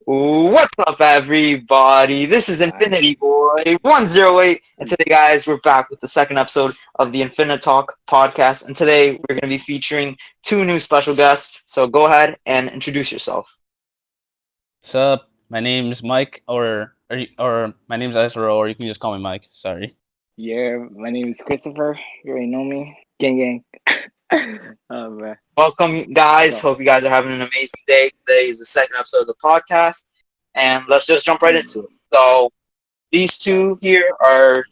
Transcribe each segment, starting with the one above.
What's up, everybody? This is Hi. Infinity Boy 108, and today, guys, we're back with the second episode of the Infini-Talk Podcast. And today, we're going to be featuring two new special guests. So go ahead and introduce yourself. What's up? My name's Mike, or my name's Ezra, or you can just call me Mike. Sorry. Yeah, my name is Christopher. You already know me. Gang gang. Oh man. Welcome, guys. So Hope you guys are having an amazing day. Today is the second episode of the podcast, and let's just jump right into it. So these two here are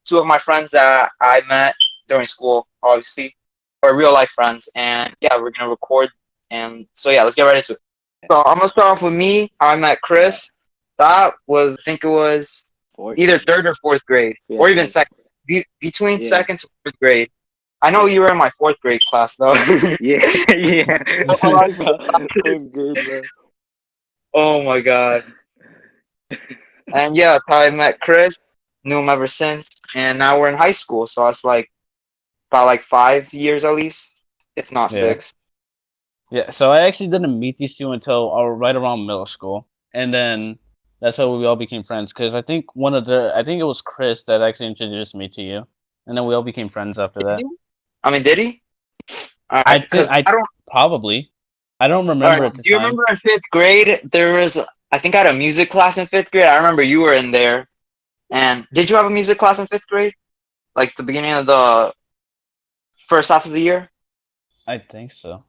two of my friends that I met during school, obviously, or real life friends. And yeah, we're gonna record. And so yeah, let's get right into it. So I'm gonna start off with me. I met Chris. That was, I think it was fourth. either third or fourth grade, Yeah, or even fourth. second. Between Yeah. second to fourth grade. I know you were in my fourth grade class though. Yeah, yeah. Fourth grade, bro. Oh my god. And yeah, that's how I met Chris. Knew him ever since, and now we're in high school, so it's like about like 5 years at least, if not Yeah. 6. Yeah. So I actually didn't meet these two until right around middle school, and then that's how we all became friends. Because I think it was Chris that actually introduced me to you, and then we all became friends after Did that. you? I mean, did he? All right, I because think I I don't. probably I don't All right, remember at the do you time. remember in fifth grade there was? I think I had a music class in fifth grade. I remember you were in there. And did you have a music class in fifth grade? Like the beginning of the first half of the year? I think so.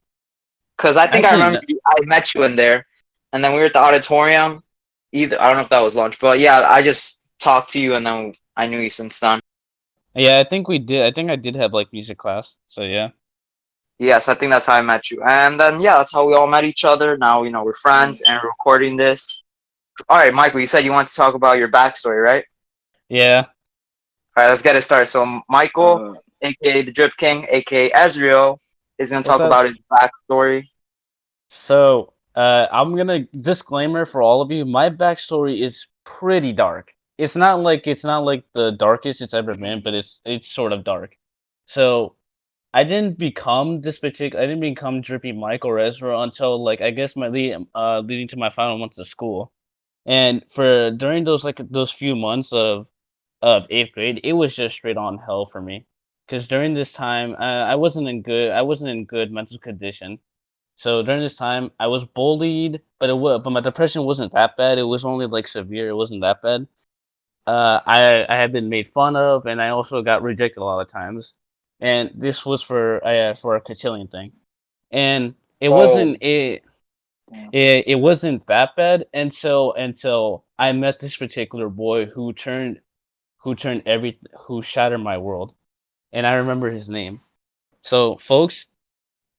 Because I think I Actually, remember I met you in there, and then we were at the auditorium. Either I don't know if that was lunch, but yeah, I just talked to you, and then I knew you since then. yeah, I think we did. I think I did have like music class. So yeah. Yes, I think that's how I met you, and then yeah, that's how we all met each other. Now we're friends and we're recording this. All right, Michael, you said you want to talk about your backstory, right? Yeah. All right, let's get it started. So Michael, Uh, aka the Drip King, aka Ezreal, is gonna What's talk up? about his backstory. So, I'm gonna disclaimer for all of you. My backstory is pretty dark. It's not like the darkest it's ever been, but it's sort of dark. So, I didn't become Drippy Mike or Ezra until like I guess leading to my final months of school. And for during those few months of eighth grade, it was just straight on hell for me. Because during this time, I wasn't in good mental condition. So during this time, I was bullied, but my depression wasn't that bad. It was only like severe. It wasn't that bad. I had been made fun of, and I also got rejected a lot of times. And this was for a cotillion thing, and it Oh, wasn't it, damn. it wasn't that bad until I met this particular boy who shattered my world, and I remember his name. So folks,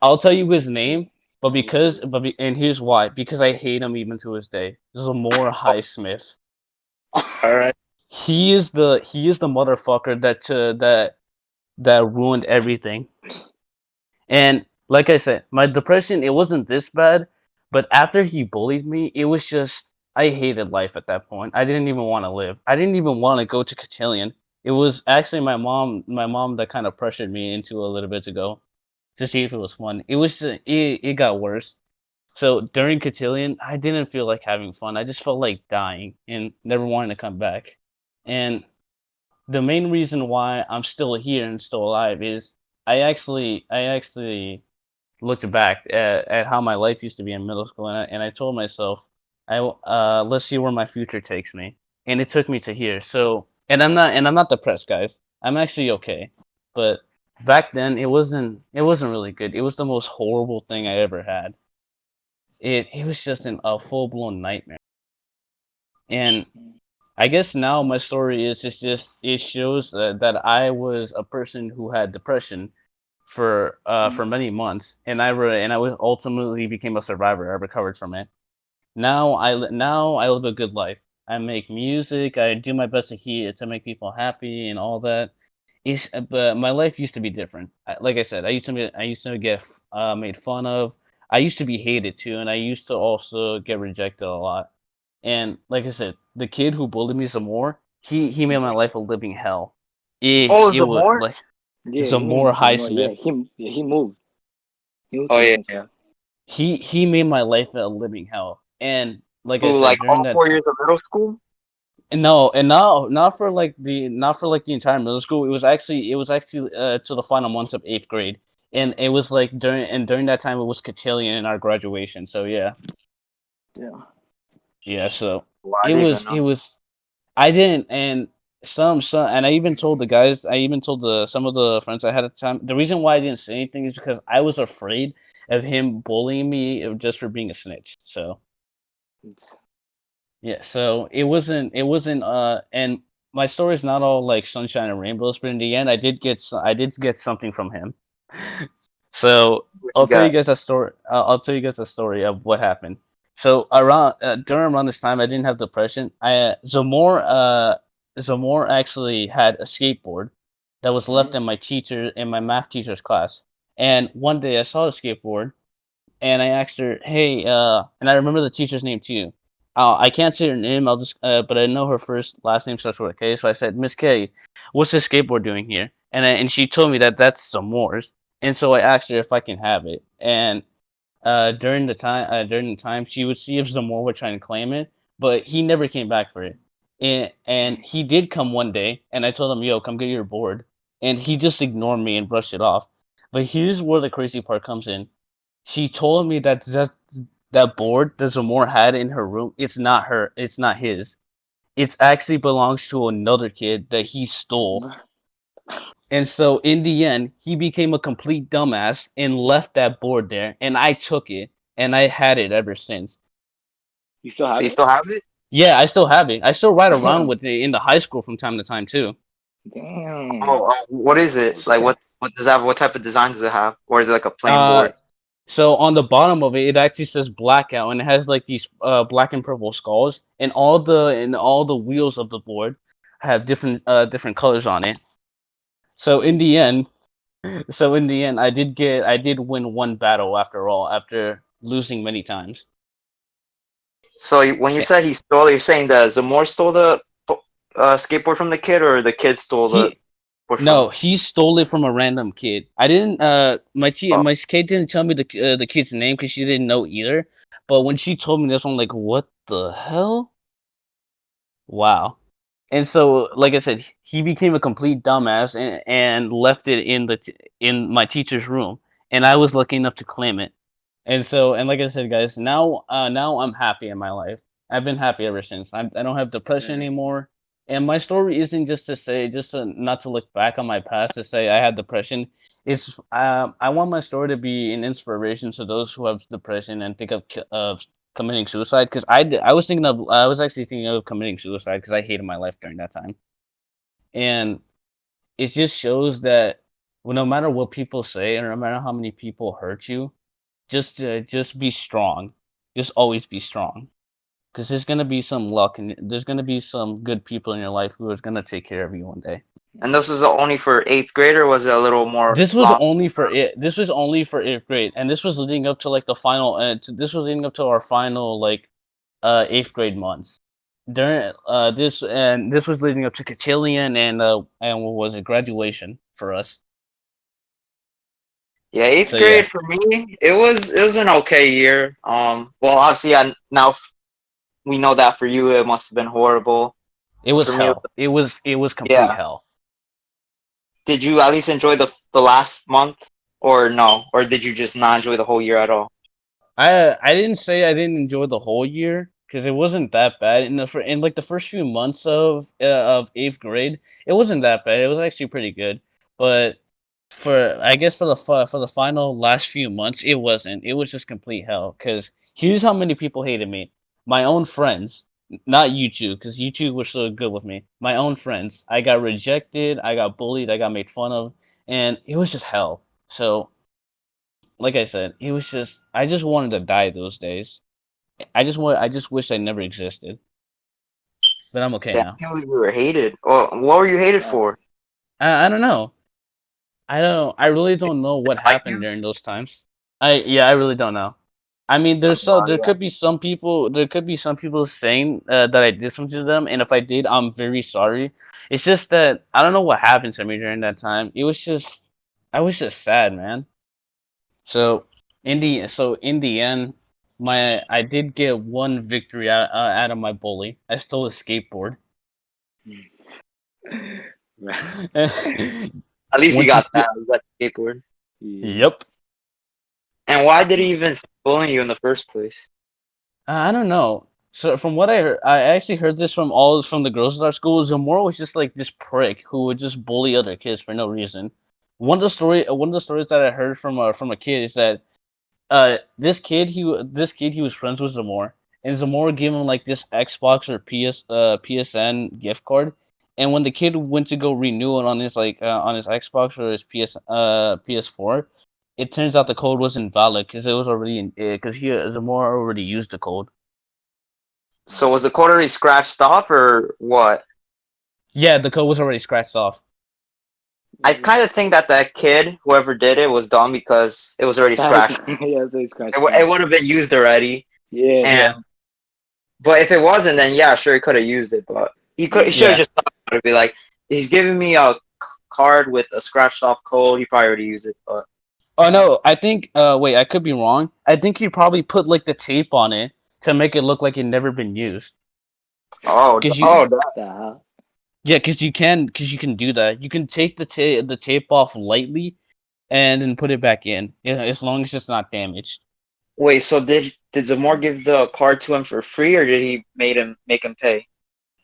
I'll tell you his name, and here's why. Because I hate him even to this day. Zamora Highsmith. all right. He is the motherfucker that ruined everything. And like I said, my depression it wasn't this bad, but after he bullied me, it was just I hated life at that point. I didn't even want to live. I didn't even want to go to Cotillion. It was actually my mom that kind of pressured me into a little bit to go to see if it was fun. It got worse. So during Cotillion, I didn't feel like having fun. I just felt like dying and never wanting to come back. And the main reason why I'm still here and still alive is I actually looked back at how my life used to be in middle school, and I told myself, let's see where my future takes me, and it took me to here. So, and I'm not depressed, guys. I'm actually okay, but back then it wasn't really good. It was the most horrible thing I ever had. It was just a full blown nightmare, and I guess now my story is it's just it shows that I was a person who had depression for many months, and I was ultimately became a survivor. I recovered from it. Now I live a good life. I make music. I do my best to make people happy and all that. But my life used to be different. Like I said, I used to get made fun of. I used to be hated too, and I used to also get rejected a lot. And like I said, the kid who bullied me some more, he made my life a living hell. Oh, It was Zamor? like Yeah, some his name more is Zamora. Highsmith. He moved. He moved Oh to a yeah, different yeah. school. He made my life a living hell. And like I Through said like during all that. 4 years of middle school? And no, and not for like the entire middle school. It was actually to the final months of 8th grade, and it was like during that time it was cotillion in our graduation. So yeah, Yeah. yeah. So Well, I it didn't was even it know. was I didn't and some and I even told the guys I even told the some of the friends I had at the time. The reason why I didn't say anything is because I was afraid of him bullying me just for being a snitch. So It's, yeah, so it wasn't and my story's not all like sunshine and rainbows, but in the end I did get something from him. So What I'll you tell you got? guys a story. I'll tell you guys a story of what happened. So around this time, I didn't have depression. Zamor actually had a skateboard that was left mm, in my math teacher's class. And one day I saw the skateboard and I asked her, "Hey," and I remember the teacher's name too. I can't say her name. But I know her first last name starts with a K. So I said, "Miss K, what's this skateboard doing here?" And she told me that that's some Moore's. And so I asked her if I can have it. And during the time, she would see if Zamor would try and claim it, but he never came back for it. And mm. he did come one day, and I told him, "Yo, come get your board," and he just ignored me and brushed it off. But here's where the crazy part comes in. She told me that board that Zamora had in her room, it's not her, it's not his. It's actually belongs to another kid that he stole. And so in the end, he became a complete dumbass and left that board there, and I took it and I had it ever since. You still So have you it? still have it? Yeah, I still have it. I still ride around with it in the high school from time to time too. Damn. Oh, what is it? Like Shit. what does it have? What type of design does it have? Or is it like a plain Uh board? So on the bottom of it, it actually says blackout, and it has like these black and purple skulls, and all the wheels of the board have different colors on it. So in the end, I did win one battle after all, after losing many times. So when you Eh, said he stole it, you're saying that Zamor stole the skateboard from the kid, or the kid stole the He board from No, him? he stole it from a random kid. I didn't. Oh, My kid didn't tell me the kid's name because she didn't know either. But when she told me this, I'm like, what the hell? Wow. And so, like I said, he became a complete dumbass and left it in my teacher's room, and I was lucky enough to claim it. And like I said, guys, now I'm happy in my life. I've been happy ever since. I don't have depression Dang. anymore. And my story isn't just to not to look back on my past to say I had depression. It's I want my story to be an inspiration to those who have depression and think of committing suicide. Because I was actually thinking of committing suicide because I hated my life during that time. And it just shows that, well, no matter what people say and no matter how many people hurt you, just be strong. Just always be strong, because there's gonna be some luck and there's gonna be some good people in your life who is gonna take care of you one day. and this is only for eighth grade, or was it a little more This was long? only for it. This was only for 8th grade, and this was leading up to like the final. This was leading up to our final 8th grade months. This was leading up to cotillion and what was it, graduation for us. Yeah, eighth So grade yeah, for me, it was an okay year. Well, obviously, we know that for you, it must have been horrible. it was For me, hell. It was complete yeah. hell. Did you at least enjoy the last month, or no, or did you just not enjoy the whole year at all? I didn't say I didn't enjoy the whole year because it wasn't that bad in like the first few months of 8th grade. It wasn't that bad. It was actually pretty good, but for I guess for the final last few months, it wasn't. It was just complete hell. Because here's how many people hated me: my own friends, not you two, because you two were so good with me. My own friends. I got rejected. I got bullied. I got made fun of, and it was just hell. So like I said, it was just I just wanted to die those days. I just wish I never existed. But I'm okay Yeah, now. I can't believe you were hated. Well, what were you hated Yeah. for? I don't know. I really don't know what Like happened you? during those times. I really don't know. I mean, I have no idea. there could be some people saying that I did something to them, and if I did, I'm very sorry. It's just that I don't know what happened to me during that time. I was just sad, man. So in the end, I did get one victory out of my bully. I stole a skateboard. At least you Once you got steal, that. You got the skateboard. Yeah. yep. And why did he even start bullying you in the first place? I don't know. So from what I heard, I actually heard this from the girls at our school. Zamora was just like this prick who would just bully other kids for no reason. One of the stories that I heard from a kid is that this kid he was friends with Zamora, and Zamora gave him like this Xbox or PSN gift card, and when the kid went to go renew it on his Xbox or his PS4, it turns out the code was invalid because it was already in because he Zamora already used the code. So was the code already scratched off or what? Yeah, the code was already scratched off. I kind of think that that kid, whoever did it, was dumb because it was already scratched. Yeah, so he scratched. It would have been used already. Yeah. And but if it wasn't, then yeah, sure, he could have used it. But he should Yeah. have just thought about it. Be like, he's giving me a card with a scratched off code. He probably already used it. But Oh no, I think wait, I could be wrong. I think he probably put like the tape on it to make it look like it never been used. oh, Cause you oh, What the hell? Yeah, because you can do that. You can take the tape off lightly and then put it back in, as long as it's not damaged. wait. So did Zamor give the card to him for free, or did he make him pay?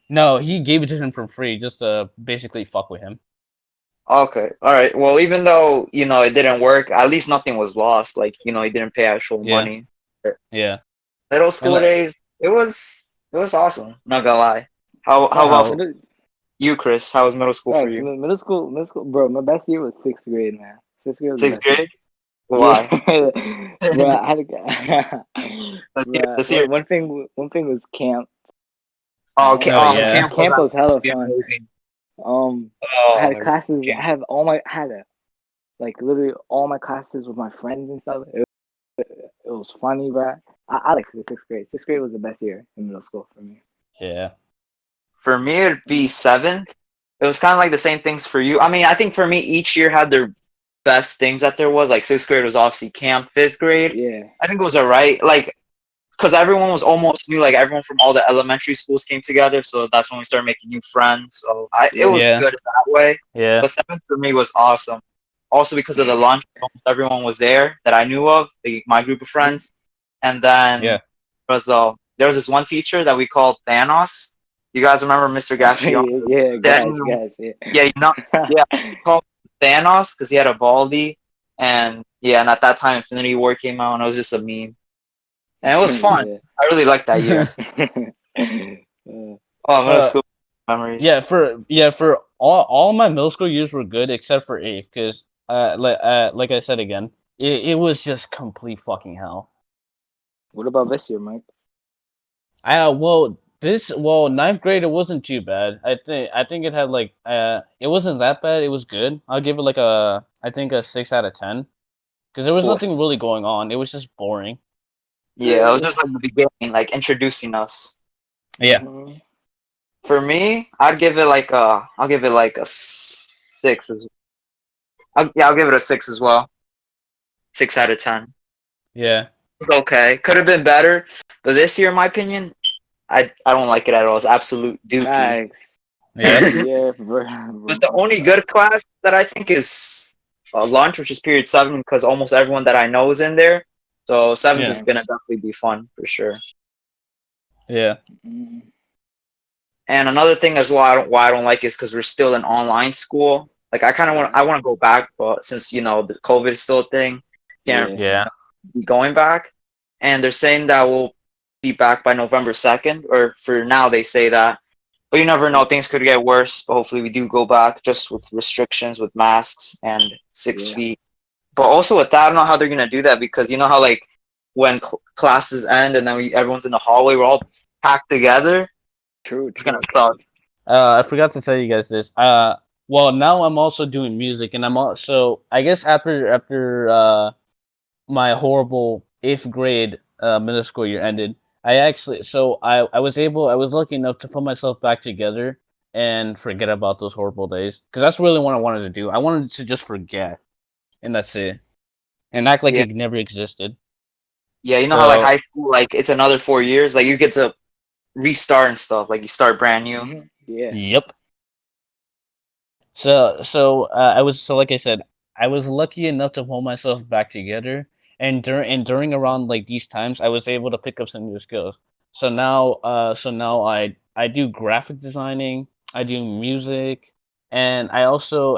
No, he gave it to him for free just to basically fuck with him. Okay, all right. Well, even though it didn't work, at least nothing was lost. Like he didn't pay actual Yeah. money. Yeah. Middle school And days, it was awesome. Not gonna lie. How Oh, about how- you, Chris? How was middle school for Facts, you? middle school, bro. My best year was sixth grade, man. Sixth grade was the Sixth best year. grade? Why? Yeah. Bro, I had to. Let's hear. One thing was camp. Oh, okay. Oh, yeah. Camp Camp was hella was fun. amazing. I had Oh, classes. camp. I had like literally all my classes with my friends and stuff. It was funny, bro. I like the sixth grade. Sixth grade was the best year in middle school for me. Yeah. For me, it'd be seventh. It was kind of like the same things for you. I mean, I think for me, each year had their best things that there was. Like sixth grade was obviously camp. Fifth grade, Yeah. I think it was alright. Like, because everyone was almost new. Like everyone from all the elementary schools came together, so that's when we started making new friends. So it was Yeah. good that way. Yeah. But seventh for me was awesome. Also because of the lunch, almost everyone was there that I knew of, my group of friends. And then Yeah. there was this one teacher that we called Thanos. You guys remember Mr. Gachion? Yeah, guys, yeah. Yeah, we called him Thanos because he had a baldy. And at that time, Infinity War came out, and it was just a meme. And it was fun. Yeah. I really liked that year. Oh, middle school memories. For all my middle school years were good except for eighth, because like I said again, it was just complete fucking hell. What about this year, Mike? Ninth grade it wasn't too bad. I think it had like it wasn't that bad. It was good. I'll give it like I think a 6 out of 10, because there was Cool. nothing really going on. It was just boring. Yeah, it was just like the beginning, like introducing us. Yeah. Mhm. For me, I'll give it like a 6 as I'll give it a 6 as well. 6 out of 10. Yeah. It's okay. Could have been better, but this year, in my opinion, I don't like it at all. It's absolute dookie. Facts. Yeah. Yeah, bro. But the only good class that I think is lunch, which is period 7, because almost everyone that I know is in there. So 7th is Yeah. gonna definitely be fun for sure. Yeah. Mhm. And another thing as well, why I don't like it is because we're still in online school. Like I kind of want to go back, but since the COVID is still a thing, can't Yeah. be going back. And they're saying that we'll be back by November 2nd, or for now they say that. But you never know; things could get worse. But hopefully we do go back, just with restrictions, with masks and 6 Yeah. feet. But also with that, I don't know how they're gonna do that, because you know how like when classes end and then everyone's in the hallway, we're all packed together. True. It's gonna suck. I forgot to tell you guys this. Well, now I'm also doing music, and I'm also, I guess, after my horrible 8th grade middle school year ended, I was lucky enough to put myself back together and forget about those horrible days, because that's really what I wanted to do. I wanted to just forget, and that's it, and act like Yeah. it never existed. Yeah, you know how like So high school, like it's another 4 years. Like you get to restart and stuff. Like you start brand new. Yeah. yep. So I was so like I said, I was lucky enough to pull myself back together, and during around like these times, I was able to pick up some new skills. So now I do graphic designing, I do music, and I also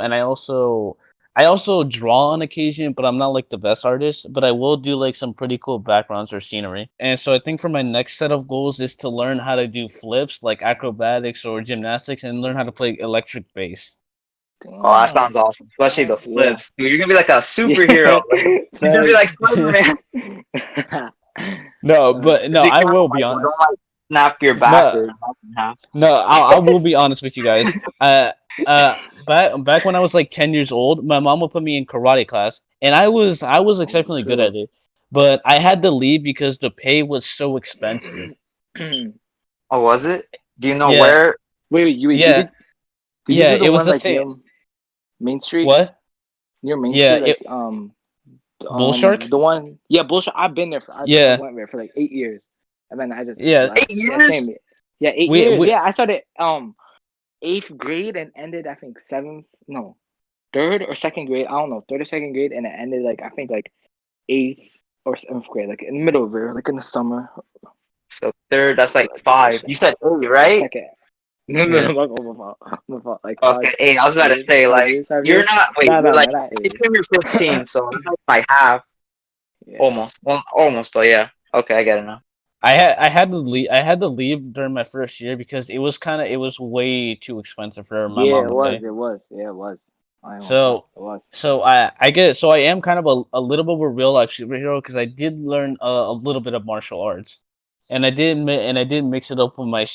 draw on occasion, but I'm not like the best artist, but I will do like some pretty cool backgrounds or scenery. And so I think for my next set of goals is to learn how to do flips like acrobatics or gymnastics and learn how to play electric bass. Oh, that Damn. sounds awesome. Especially the Yeah. flips. Dude, you're gonna be like a superhero. Yeah. Like, you're gonna be like Facts. Spider-Man. No, Facts. but Just no, be I careful, will be Michael. on. Don't like snap your back No, or knock in half. no, I will be honest with you guys. Back when I was like 10 years old, my mom would put me in karate class, and I was Oh, exceptionally good true. at it. But I had to leave because the pay was so expensive. Oh, was it? Do you know Yeah, where? Wait, you yeah, did you yeah. do the It was one the like same. Main Street? What? Near Main Yeah, Street, it like Bull Shark. the one, yeah, bullshit. I've been there. I Yeah, went there for like 8 years, and then I just yeah. left. 8 years? Same. Yeah, eight We years. we Yeah, I started eighth grade and ended I think seventh. No, third or second grade. I don't know, third or second grade, and it ended like I think like eighth or seventh grade, like in the middle of there, like in the summer. So third, that's So like like five. You said eight, right? second. No, no, yeah. no, my fault. Like Okay, eight. I was about to say, five like, years, 5 years. you're not, wait, No, you're no, like, no, not I 8 years. assume you're 15, so that's like half. Yeah. Almost. Well, almost, but yeah. Okay, I get it now. I had to leave during my first year because it was way too expensive for my Yeah, mom it to was. pay. It was. Yeah, it was. I ain't gonna cap. So It was. so I am kind of a little bit of a real life superhero because I did learn a little bit of martial arts, and I did mix it up with my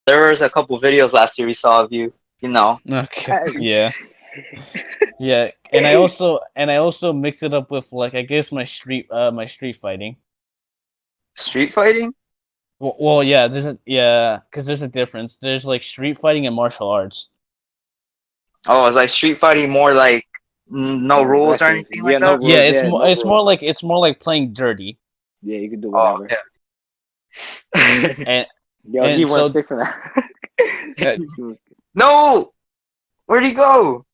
There was a couple videos last year we saw of you, you know, okay, yeah, yeah, and I also mix it up with like I guess my street fighting. street fighting. Well, yeah, because there's a difference. There's like street fighting and martial arts. Oh, it's like street fighting more like no More rules or aggressive. anything Yeah, like no that? Yeah, rules. it's Yeah, more no it's more rules. like it's more like playing dirty. Yeah, you can do Oh, whatever. yeah. And Yo, he and went so straight for that. uh, No! Where'd he go?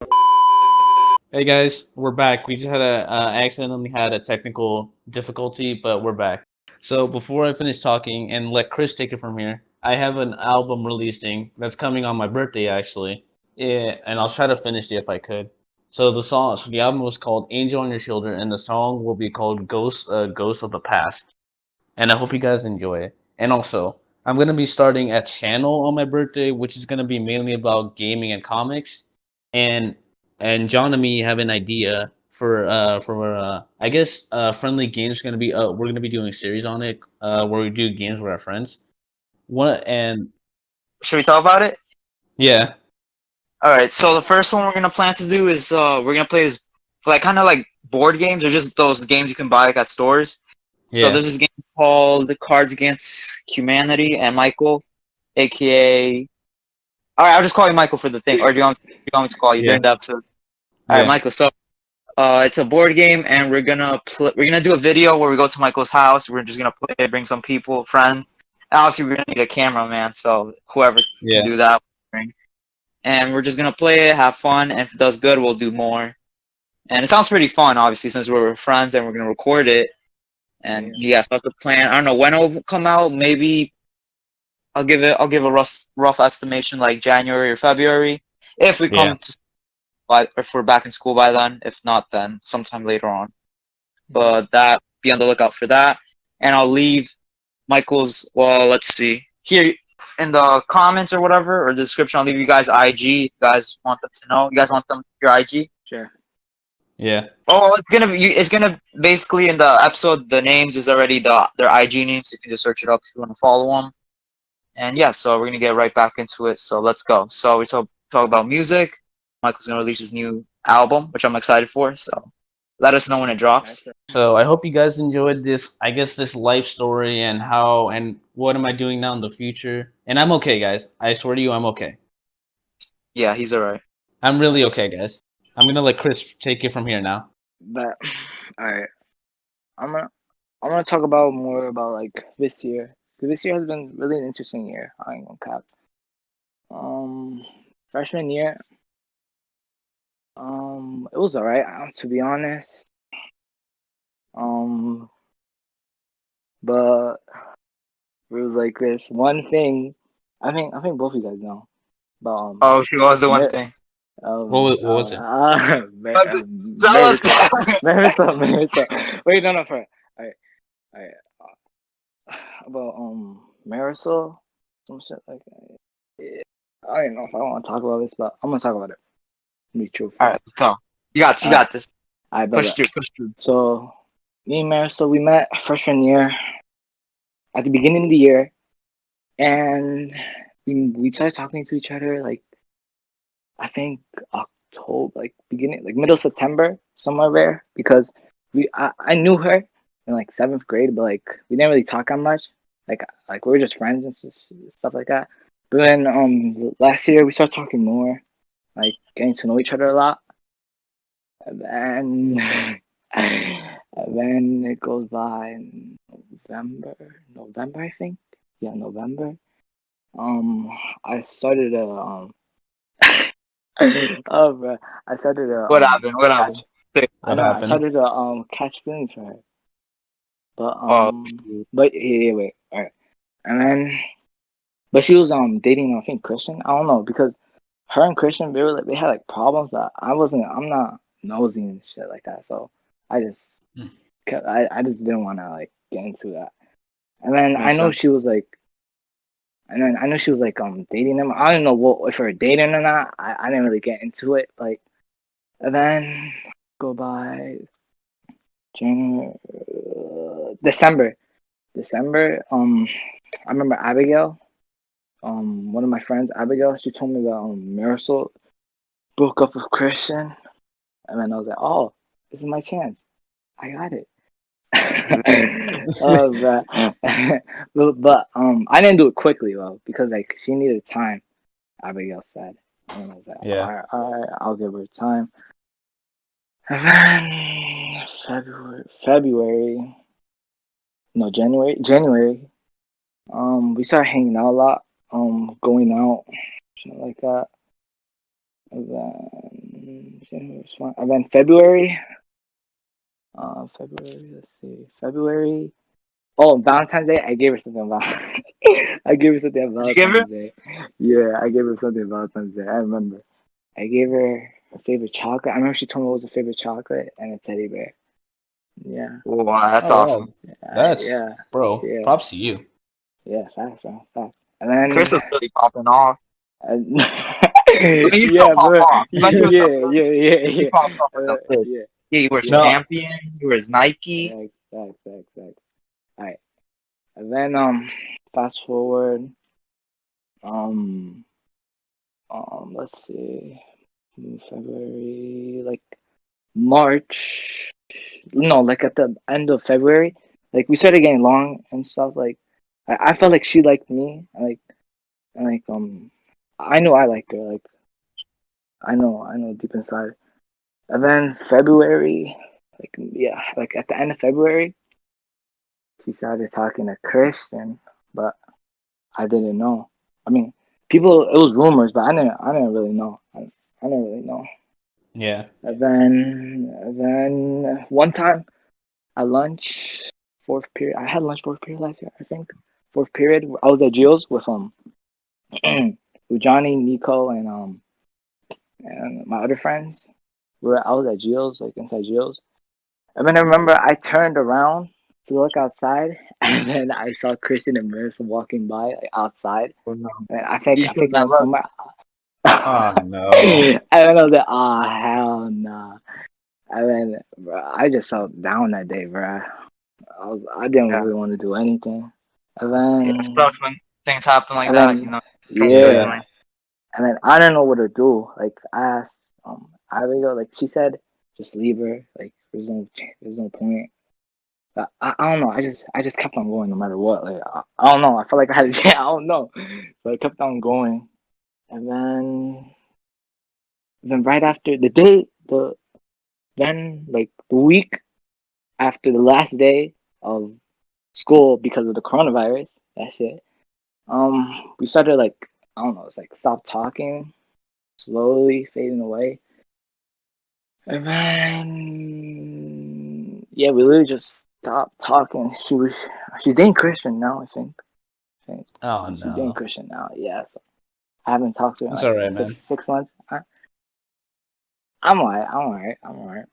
hey guys, we're back. We just had a accidentally had a technical difficulty, but we're back. So before I finish talking and let Chris take it from here, I have an album releasing that's coming on my birthday actually. Yeah, and I'll try to finish it if I could. So the album was called Angel on Your Shoulder, and the song will be called Ghost of the Past. And I hope you guys enjoy it. And also, I'm gonna be starting a channel on my birthday, which is gonna be mainly about gaming and comics. And and John and me have an idea for I guess friendly games. Gonna be we're gonna be doing a series on it where we do games with our friends. One and Should we talk about it? yeah, Alright, so the first one we're gonna plan to do is we're gonna play this like kind of like board games or just those games you can buy like at stores. So yeah, there's this game called Cards Against Humanity, and Michael, aka alright, I'll just call you Michael for the thing, or do you want me to call you yeah, during the episode? Alright, yeah, Michael, so it's a board game, and we're gonna do a video where we go to Michael's house. We're just gonna play, bring some people, friends. And obviously, we're gonna need a cameraman, so whoever can yeah, do that, bring. And we're just gonna play it, have fun, and if it does good, we'll do more. And it sounds pretty fun, obviously, since we're friends and we're gonna record it. And Yeah. yeah, so that's the plan. I don't know when it'll come out. Maybe I'll give a rough estimation like January or February. If we yeah. come to if we're back in school by then. If not, then sometime later on. But that be on the lookout for that. And I'll leave Michael's. Well, let's see here in the comments or whatever or the description. I'll leave you guys IG. If you guys want them to know. You guys want them your IG? Sure. Yeah. Oh, it's gonna basically in the episode. The names is already their IG names. So you can just search it up if you want to follow them. And yeah, so we're gonna get right back into it. So let's go. So we talk about music. Michael's gonna release his new album, which I'm excited for. So let us know when it drops. That's So I hope you guys enjoyed this, I guess this life story and how and what am I doing now in the future. And I'm okay, guys. I swear to you, I'm okay. Yeah, he's alright. I'm really okay, guys. I'm gonna let Chris take it from here now. But all right, I'm gonna I want to talk about more about like this year. 'Cause this year has been really an interesting year. I ain't gonna cap. Um, Freshman year, it was alright. To be honest. Um, but it was like this one thing. I think both of you guys know. But Oh, she was the one Mar- thing. What was it? Tell us. Marisol. Wait, no, for alright, alright. About Marisol, some shit like that. Yeah. I don't know if I want to talk about this, but I'm gonna talk about it. Be truthful. All right, let's go. You Alright, got this. I bet. Push through, push through. So me and Marisol, we met freshman year at the beginning of the year, and we started talking to each other like I think October, like beginning, like middle September, somewhere there, because I knew her in like seventh grade, but like we didn't really talk that much. Like we were just friends and stuff like that. But then last year we started talking more, like getting to know each other a lot, and then and then it goes by November I think, yeah, November. I started a oh, bro. I started to What happened? What catch. happened? Say- I What know. I happened? started to catch feelings for her. But Oh, shoot. wait. All right. And then, but she was dating I think Christian. I don't know because her and Christian they had like problems, but I'm not nosy and shit like that. So I just Hmm. I just didn't want to like get into that. And then Makes sense. I know she was like dating them. I don't know what if they were dating or not. I didn't really get into it. Like and then go by January, December. December. I remember Abigail. One of my friends, Abigail. She told me that Marisol broke up with Christian, and then I was like, oh, this is my chance. I got it. Oh, bro. but I didn't do it quickly though because like she needed time. Abigail said, and I was like, Yeah. all right, I'll give her time. And then February, no, January. We started hanging out a lot, going out, shit like that. And then January was fine. And then February. Let's see, February. Oh, Valentine's Day. I gave her something about. I gave her something on Did you give her? Valentine's Day. Yeah, I gave her something on Valentine's Day. I remember. I gave her her favorite chocolate. I remember she told me what was her favorite chocolate and a teddy bear. Yeah, Oh, wow, that's Oh wow. awesome. That's yeah, bro. yeah, Props to you. yeah. Facts, man, facts. And then Chris is really popping off. And I mean, you still yeah, pop bro. off. You might still Yeah, pop off. yeah, yeah, He yeah. pops off with them good. Yeah, Yeah, he wears yeah. No. Champion. He wears Nike. Facts. All right. And then fast forward. Um let's see. February, like March. No, like at the end of February. Like we started getting along and stuff. Like I felt like she liked me. And I know I liked her. Like I know deep inside. And then February, like yeah, like at the end of February, she started talking to Christian, but I didn't know. I mean, people, it was rumors, but I didn't really know. I didn't really know. Yeah. And then one time at lunch, fourth period, I had lunch fourth period last year, I think. Fourth period, I was at Gio's with with Johnny, Nico, and my other friends. I was at Gio's, like inside Gio's. And then I remember I turned around to look outside, and then I saw Christian and Marissa walking by like, outside. Oh, no. And You I showed think they that went love. somewhere. Oh no. And then I was like, oh hell nah. And then bro, I just felt down that day, bro. I didn't Yeah. really want to do anything. And Yeah, it then sucks when things happen like and that. You then know, change yeah, Yeah. everything. and then I didn't know what to do. Like I asked Abigail, like she said, just leave her. Like there's no point. I don't know. I just kept on going no matter what. Like I don't know. I felt like I had a I don't know. So I kept on going, and then right after the day, the then like the week after the last day, of school because of the coronavirus. That shit. We started like I don't know. It's like stop talking, slowly fading away, and then yeah, we literally just stopped talking. She's dating Christian now. I think. Oh She's dating no. Christian now. Yeah. So I haven't talked to her in It's like alright, six man. 6 months. I'm alright. I'm alright.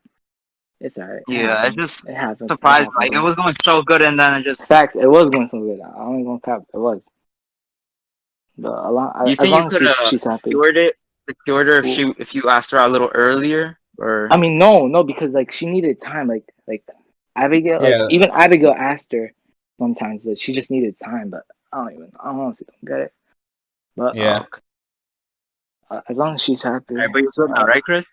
It's alright. It Yeah, it's happens. just It happens. It surprised. happens, Like it man. was going so good, and then it just. Facts. It was going so good. I don't even cap. It was. But You as think you long as could have she's happy. cured it? Cured her Well, if you asked her out a little earlier, or I mean, no, because like she needed time. Like Abigail, like Yeah. even Abigail asked her sometimes that she just needed time. But I honestly don't get it. But Yeah. okay. as long as she's happy, Alright, but you're good now, right, Chris?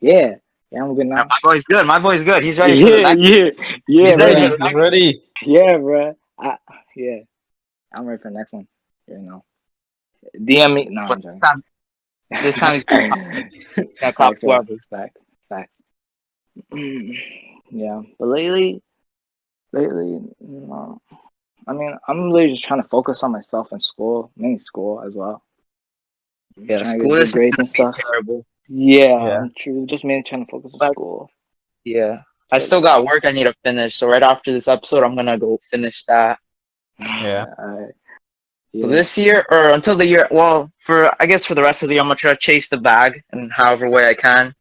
yeah, yeah, I'm good Alright, now. my boy's good. My boy's good. He's ready for the Yeah, next. yeah, yeah, He's He's ready bro. for ready. the He's next. ready. Yeah, bro. Yeah, I'm ready for the next one. You know, DM me. No, But I'm this time he's joking. gonna cop Facts, bro. whoever. Facts. Yeah, but lately, no. I mean, I'm really just trying to focus on myself in school, mainly school as well. Yeah, Trying to school get good is grades gonna and be stuff. terrible. Yeah, Yeah. I'm true. Just mainly trying to focus on But school. yeah, I So still yeah. got work I need to finish. So right after this episode, I'm gonna go finish that. Yeah. Alright. So Yeah. this year, or until the year, well, I guess for the rest of the year, I'm gonna try to chase the bag in however way I can.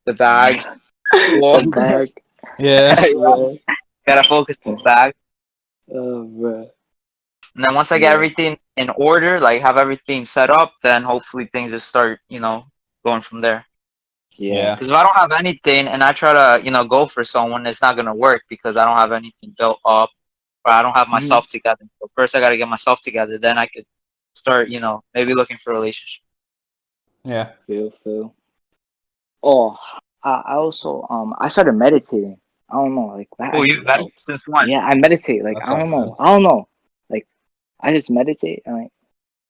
The bag. Well, The bag. Yeah. Yeah. gotta focus on the bag. Oh, bro. And then once I get Yeah. everything in order, like have everything set up, then hopefully things just start, going from there. Yeah. Yeah. Because if I don't have anything and I try to, go for someone, it's not gonna work because I don't have anything built up, or I don't have Mhm. myself together. So first, I gotta get myself together. Then I could start, maybe looking for a relationship. Yeah. Feel. Oh, I also I started meditating. I don't know, like that Oh, actually helps. since when? Yeah, I meditate. Like That's I all don't good. know. I don't know. Like I just meditate and like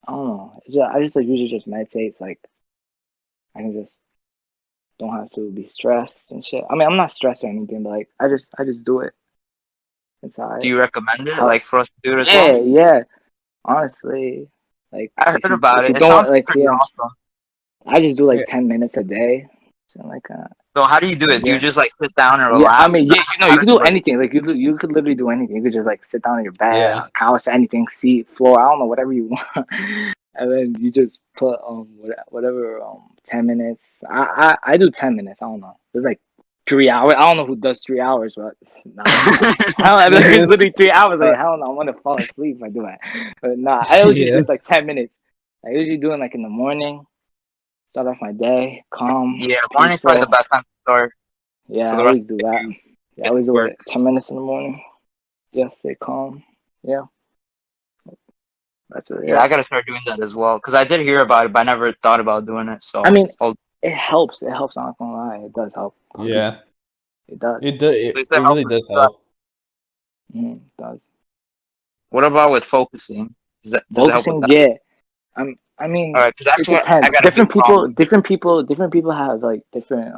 I don't know. I just like usually just meditate. It's like I can just don't have to be stressed and shit. I mean, I'm not stressed or anything, but like I just do it. It's Do alright. you recommend it, Help. like, for us to do it as well? Yeah. Honestly, like I heard about if you it. It don't sounds like pretty yeah, awesome. I just do like Yeah. 10 minutes a day. Something like So how do you do it? Do you yeah. just like sit down and Yeah, I relax? mean, yeah, How you does could it do work? anything. Like you could literally do anything. You could just like sit down on your bed, Yeah. couch, anything, seat, floor. I don't know, whatever you want, and then you just put whatever 10 minutes. I do 10 minutes. I don't know. It's like 3 hours. I don't know who does 3 hours, but nah, I don't. Like, it's literally 3 hours. Like Uh, hell no, I'm gonna fall asleep if I do that. But nah, I usually Yeah. just like 10 minutes. I usually do it like in the morning. Start off my day, calm, yeah, morning's probably the peaceful. best time to start. Yeah, So I the rest always of do the that. day you Yeah, I get always to do work. it 10 minutes in the morning. Yeah, stay calm. Yeah, that's really Yeah, it. I gotta start doing that as well. Cause I did hear about it, but I never thought about doing it. I So mean, I'll. it helps. It helps. I'm not gonna lie. It does help. Yeah. It does. It do, At it, least it that helps really with does stress. help. It does. What about with focusing? Does it help with Focusing, that? yeah. I All mean, right, cause that's it what I depends. got a big problem with. Different people have like different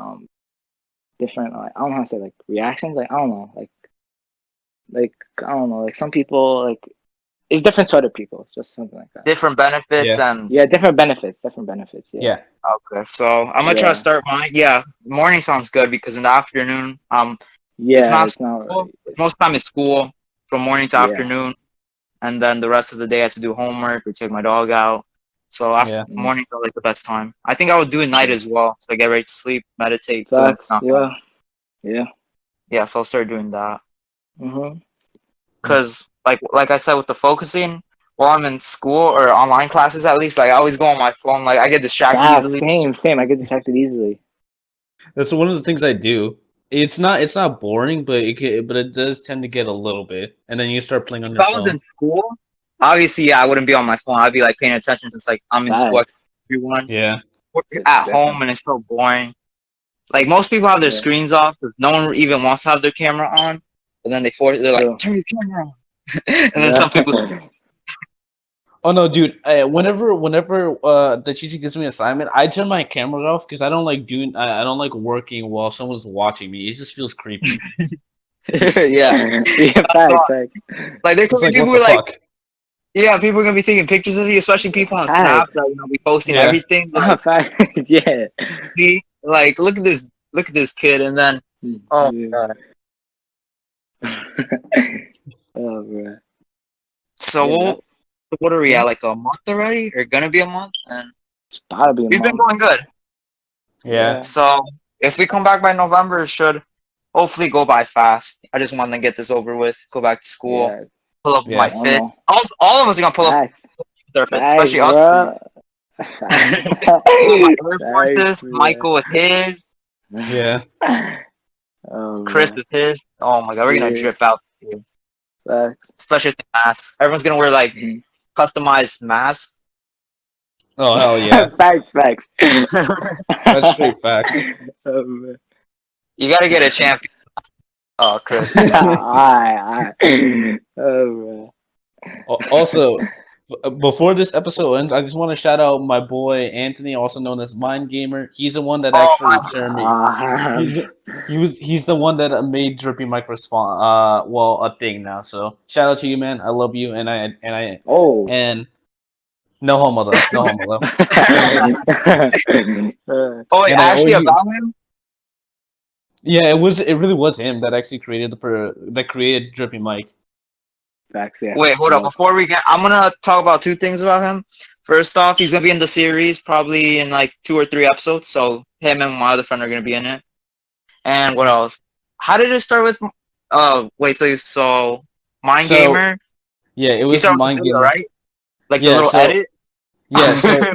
like I don't know how to say like reactions. Like I don't know, like I don't know. Like some people like it's different to other people. Just something like that. Different benefits Yeah. and Yeah, different benefits. Different benefits. Yeah. Yeah. okay. So I'm gonna try to Yeah. start mine. Yeah, morning sounds good because in the afternoon, it's Yeah. not It's not. school. Most time it's school from morning to Yeah. afternoon, and then the rest of the day I have to do homework or take my dog out. So after Yeah. mornings are like the best time. I think I would do it night Yeah. as well. So I get ready to sleep, meditate, boom. Facts. Yeah. Yeah. Yeah, so I'll start doing that. Mhm. Cause like I said with the focusing, while I'm in school or online classes at least, like I always go on my phone. Like I get distracted Facts. easily. Same. I get distracted easily. That's one of the things I do. It's not boring, but it does tend to get a little bit, and then you start playing on If your I was in phone. school, obviously, yeah, I wouldn't be on my phone. I'd be like paying attention since like I'm in school. Like, Facts. everyone Yeah. It's at home different. and it's so boring. Like most people have their Yeah. screens off because no one even wants to have their camera on. But then they're like, True. turn your camera on. And then some people, Yeah. Oh no, dude! Whenever the teacher gives me an assignment, I turn my camera off because I don't like working while someone's watching me. It just feels creepy. Yeah. Yeah, facts. Like there could It's be like, people what who the are like, fuck? yeah, people are gonna be taking pictures of you, especially people on Facts. Snap that be posting Yeah. everything. Like, Facts. Yeah. see, like look at this kid, and then oh Yeah. my god. Oh, bro. So Yeah, that's what are we hmm? at? Like a month already, or gonna be a month? And It's gotta be a we've been month. going good. Yeah. Yeah. So if we come back by November, it should hopefully go by fast. I just want to get this over with, go back to school, Yeah. pull up my I Yeah. don't fit. know. All of us are gonna pull up Facts. their fit, Facts, especially us three. bro. Facts. My Air Facts, Forces, bro. Michael with his, Yeah. Oh, Chris bro. with his. Oh my god, we're gonna Yeah. drip out, Facts. especially with the masks. Everyone's gonna wear like Mhm. customized masks. Oh hell yeah. Facts. That's straight facts. Oh, man. You gotta get a champion. Oh, Chris. Alright. Oh, man. Also, before this episode ends, I just want to shout out my boy Anthony, also known as Mind Gamer. He's the one that Oh my actually turned me. Um, He's the one that made Drippy Mic respond. Well, a thing now. So shout out to you, man. I love you, oh. and no homo though. No homo though. Oh wait, And I owe actually you. about him. Yeah, it really was him that actually created Drippy Mic. Facts, yeah. Wait, hold up. Before we get, I'm gonna talk about two things about him. First off, he's gonna be in the series probably in like 2 or 3 episodes. So him and my other friend are gonna be in it. And what else? How did it start with? Wait. So Mind So Gamer. yeah, it You was start with Mind the video, Gamer. right? Like the Yeah, little so edit. yeah, so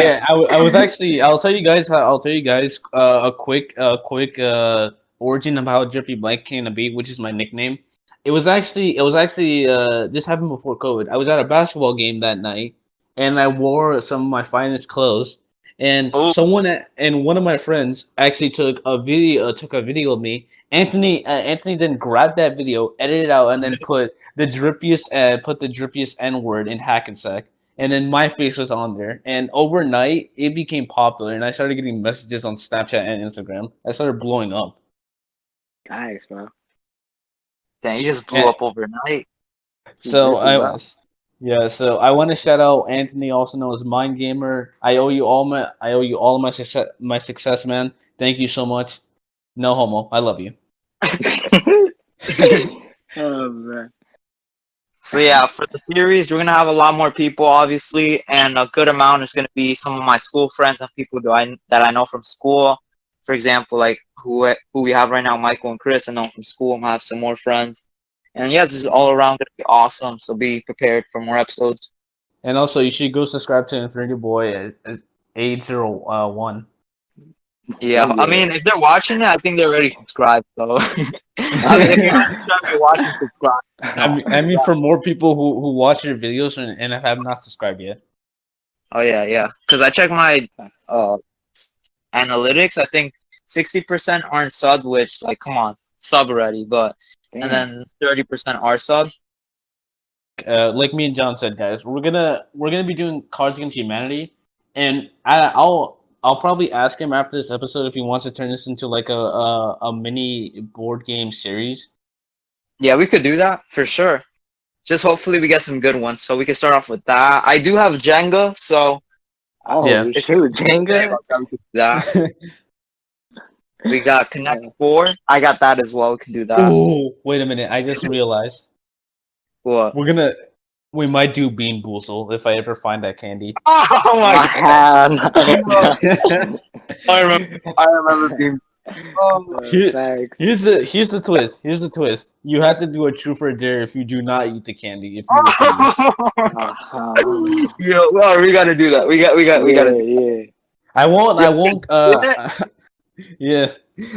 yeah, I was actually. I'll tell you guys. A quick origin of how Drippy Blank came to be, which is my nickname. It was actually. This happened before COVID. I was at a basketball game that night, and I wore some of my finest clothes. And Oh, and one of my friends actually took a video of me. Anthony then grabbed that video, edited it out, and then put the drippiest N word in Hackensack, and then my face was on there. And overnight, it became popular, and I started getting messages on Snapchat and Instagram. I started blowing up. Nice, bro. damn! You just blew And up overnight. so Drippy, I bro. was, yeah. So I want to shout out Anthony, also known as Mind Gamer. I owe you all of my success, man. Thank you so much. No homo. I love you. Oh, man. So yeah, for the series, we're gonna have a lot more people, obviously, and a good amount is gonna be some of my school friends and people that I know from school. For example, like who we have right now, Michael and Chris, I know from school. I'm gonna have some more friends, and yes, this is all around gonna be awesome. So be prepared for more episodes. And also, you should go subscribe to Infinity Boy as 801. Yeah, I mean, if they're watching it, I think they're already subscribed. So I mean, if you're not subscribed, you're watching, subscribe. I mean, for more people who watch your videos and have not subscribed yet. Oh yeah. Because I checked my uh analytics. I think 60% aren't subbed, which like come on, sub already. But and Damn. then 30% are sub. Like me and John said, guys, we're gonna be doing Cards Against Humanity, and I'll probably ask him after this episode if he wants to turn this into like a mini board game series. Yeah, we could do that for sure. Just hopefully we get some good ones, so we can start off with that. I do have Jenga, so Oh, Yeah. if shoot, you're Jenga? about that, we could do that. We got Connect 4. I got that as well. We can do that. Oh, wait a minute! I just realized What? we might do Bean Boozle if I ever find that candy. Oh my god! Man. I remember being. Oh, Here- Thanks. Here's the twist. Here's the twist. You have to do a truth or dare if you do not eat the candy. If you refuse. Yo, well, we gotta do that. We gotta. Yeah. I won't. With Yeah.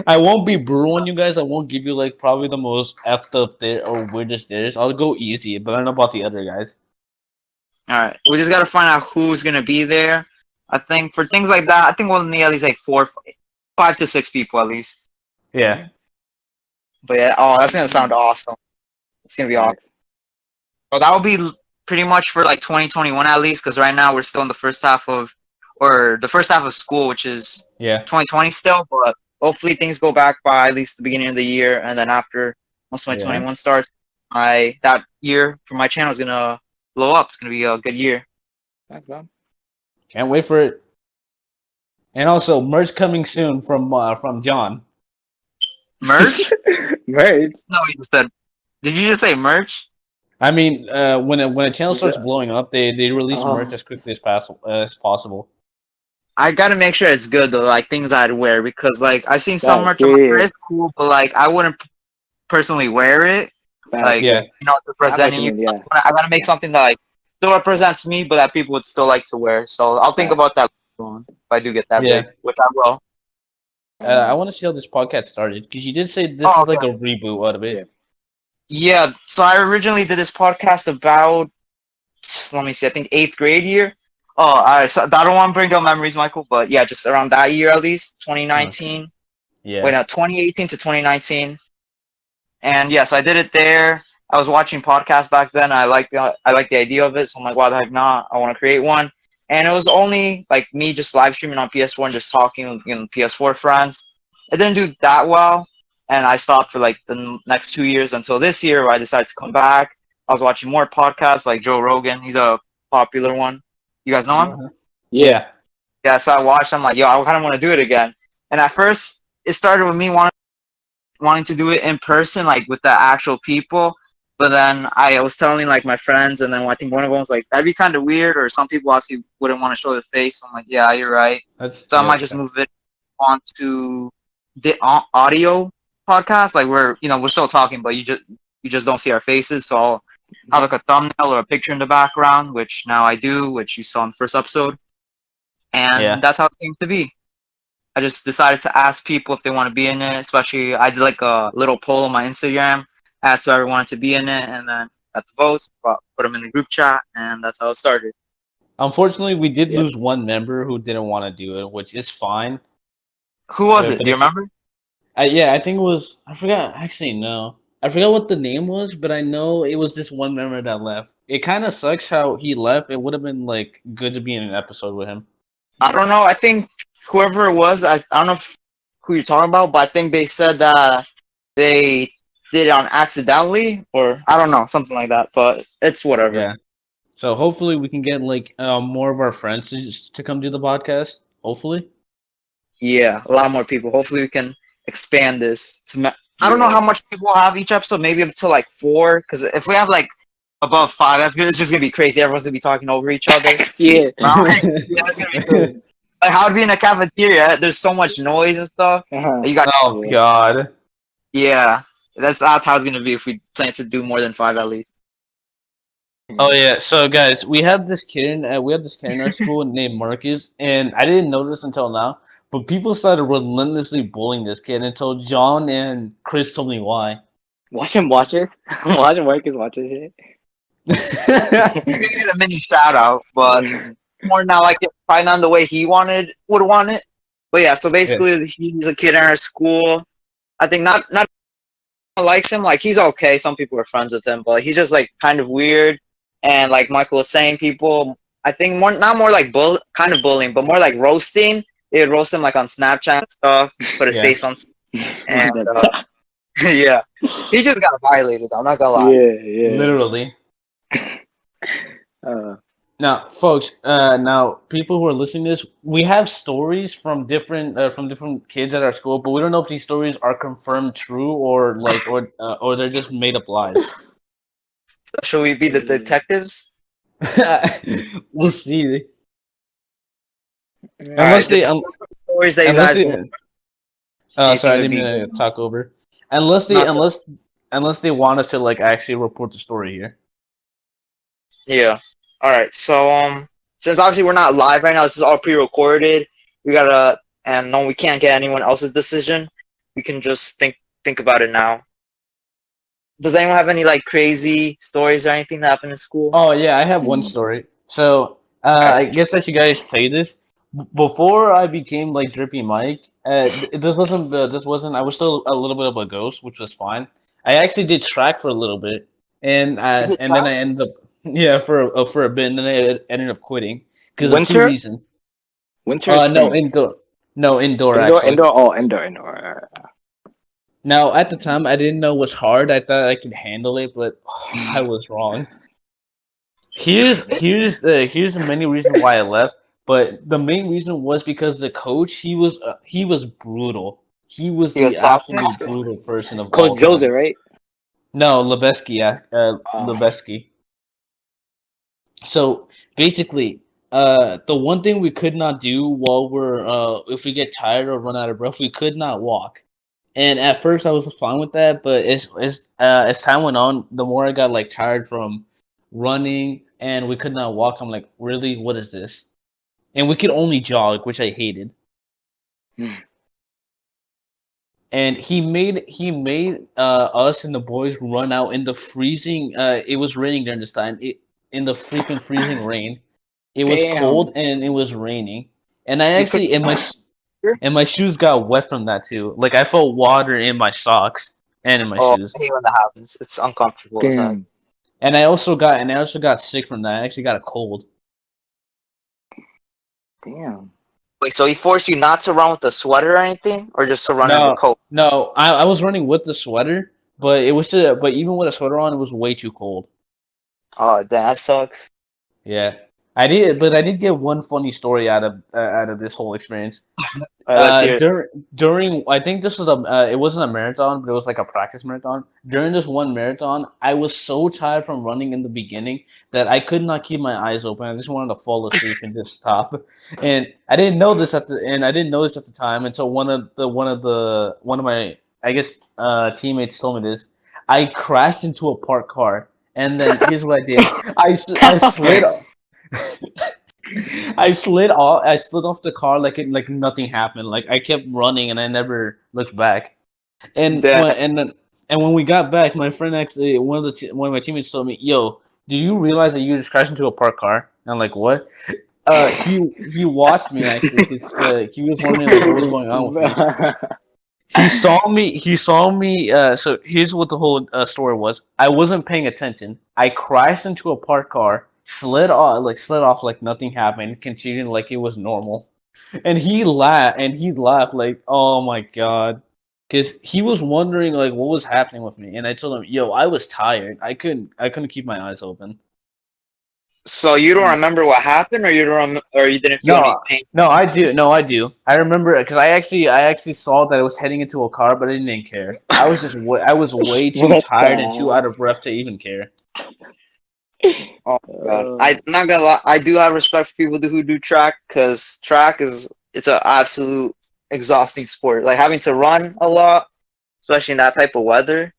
I won't be brutal on you guys. I won't give you like probably the most effed up there or weirdest dares. I'll go easy, but I don't know about the other guys. All right, we just gotta find out who's gonna be there. I think for things like that, I think we'll need at least like 5 to 6 people at least. Yeah. But yeah, oh, that's gonna sound awesome. It's gonna be awesome. Well, that will be pretty much for like 2021 at least, because right now we're still in the first half of school, which is Yeah. 2020 still. But hopefully things go back by at least the beginning of the year, and then after once 2021 starts, that year for my channel is gonna blow up. It's gonna be a good year. Thanks, man. Can't wait for it. And also, merch coming soon from John. Merch? Merch. No, you just said. Did you just say merch? I mean, when a channel starts blowing up, they release merch as quickly as possible. I gotta make sure it's good though, like things I'd wear, because like I've seen some merch on my yeah. it's cool, but like I wouldn't personally wear it. Like Yeah. you know, representing you. Yeah. I gotta make something that like still represents me, but that people would still like to wear. So I'll think about that later on if I do get that big, which I will. I want to see how this podcast started because you did say this is like a reboot out of it. Yeah. So I originally did this podcast about, let me see, I think 8th grade year. Oh, so I don't want to bring up memories, Michael, but yeah, just around that year at least, 2019. Okay. Yeah. Wait, no, 2018 to 2019. And yeah, so I did it there. I was watching podcasts back then. I liked the idea of it, so I'm like, why the heck not? I want to create one. And it was only like me just live streaming on PS4 and just talking with PS4 friends. It didn't do that well, and I stopped for like the next 2 years until this year where I decided to come back. I was watching more podcasts like Joe Rogan. He's a popular one. You guys know him? Yeah. Yeah, so I watched. I'm like, yo, I kind of want to do it again. And at first, it started with me wanting to do it in person, like with the actual people. But then I was telling like my friends, and then I think one of them was like, that'd be kind of weird, or some people actually wouldn't want to show their face. So I'm like, yeah, you're right. So I might just move it on to the audio podcast, like we're still talking, but you just don't see our faces. So I'll have like a thumbnail or a picture in the background, which now I do, which you saw in the first episode. And that's how it came to be. I just decided to ask people if they want to be in it, especially I did like a little poll on my Instagram, asked whoever wanted to be in it, and then got the votes, put them in the group chat, and that's how it started. Unfortunately, we did lose one member who didn't want to do it, which is fine. Who was it? Do you remember? I think it was, I forgot, actually, no. I forgot what the name was, but I know it was just one member that left. It kind of sucks how he left. It would have been like good to be in an episode with him. I don't know. I think whoever it was, I don't know who you're talking about, but I think they said that they did it on accidentally, or I don't know, something like that. But it's whatever. Yeah. So hopefully we can get like more of our friends to come do the podcast. Hopefully. Yeah, a lot more people. Hopefully we can expand this to. I don't know how much people we'll have each episode. Maybe up to like 4. Because if we have like above 5, that's good. It's just gonna be crazy. Everyone's gonna be talking over each other. Yeah. That's gonna be cool. Like how it'd be in a cafeteria. There's so much noise and stuff. You got. Oh God. Yeah, that's how it's gonna be if we plan to do more than 5 at least. Oh yeah. So guys, we have this kid in our school named Marcus, and I didn't know this until now. But people started relentlessly bullying this kid until John and Chris told me why. Watch him watch this. Watch Marcus watch this shit. You're gonna get a mini shout out, but more now like probably not the way he would want it. But yeah, so basically he's a kid in our school. I think not likes him. Like he's okay. Some people are friends with him, but he's just like kind of weird. And like Michael was saying, people I think not more like kind of bullying, but more like roasting. They would roast him like on Snapchat and stuff, put his face on, and yeah, he just got violated. I'm not gonna lie. Yeah. Literally. Now, folks. Now people who are listening to this, we have stories from different kids at our school, but we don't know if these stories are confirmed true or they're just made up lies. So should we be the detectives? We'll see. Unless stories that you guys. Oh, sorry, I didn't mean to talk over. Unless they want us to like actually report the story here. Yeah. All right. So since obviously we're not live right now, this is all pre-recorded. We gotta, and no, we can't get anyone else's decision. We can just think about it now. Does anyone have any like crazy stories or anything that happened in school? Oh yeah, I have one story. So I guess I should guys tell you this. Before I became like Drippy Mike, this wasn't. I was still a little bit of a ghost, which was fine. I actually did track for a little bit, and then I ended up for a bit, and then I ended up quitting because of 2 reasons. Winter. No, indoor. No, indoor actually. Indoor. Now at the time I didn't know it was hard. I thought I could handle it, but I was wrong. Here's the many reasons why I left, but the main reason was because the coach he was brutal. He was He was the toxic. absolute brutal person of all Coach Jose, time. right? No, Lebeski, Uh, Lebeski. So basically, the one thing we could not do while we're if we get tired or run out of breath, we could not walk. And at first, I was fine with that, but as time went on, the more I got like tired from running and we could not walk, I'm like, really, what is this? And we could only jog, which I hated. Hmm. And he made us and the boys run out in the freezing. It was raining during this time. In the freaking freezing rain. It was cold Damn. and it was raining. And I You could. actually and my shoes got wet from that too. Like I felt water in my socks and in my Oh, shoes. I hate when that happens. It's uncomfortable as heck. Damn. And I also got sick from that. I actually got a cold. Damn. Wait, so he forced you not to run with a sweater or anything, or just to run in the No, coat? no, I was running with the sweater, but but even with a sweater on, it was way too cold. Oh, that sucks. Yeah, I did get one funny story out of this whole experience. Let's hear it. During I think this was it wasn't a marathon, but it was like a practice marathon. During this one marathon, I was so tired from running in the beginning that I could not keep my eyes open. I just wanted to fall asleep and just stop. And I didn't know this at the time until one of my I guess teammates told me this. I crashed into a parked car, and then here's what I did. I slid. I slid off the car like nothing happened. Like I kept running and I never looked back. And Damn. when we got back, my friend actually one of my teammates told me, "Yo, do you realize that you just crashed into a parked car?" And I'm like, "What?" He watched me actually because he was wondering like what was going on with me. He saw me. So here's what the whole story was. I wasn't paying attention. I crashed into a parked car, slid off like nothing happened, continuing like it was normal. And he laughed like, "Oh my god," because he was wondering like what was happening with me. And I told him, "Yo, I was tired. I couldn't keep my eyes open." So you don't remember what happened, or or you didn't feel any No, pain? no, I do. No, I do. I remember because I actually saw that I was heading into a car, but I didn't care. I was way too What tired and too the out of breath to even care. Oh my god! hell? I'm not gonna lie. I do have respect for people who do track, because track it's an absolute exhausting sport. Like having to run a lot, especially in that type of weather.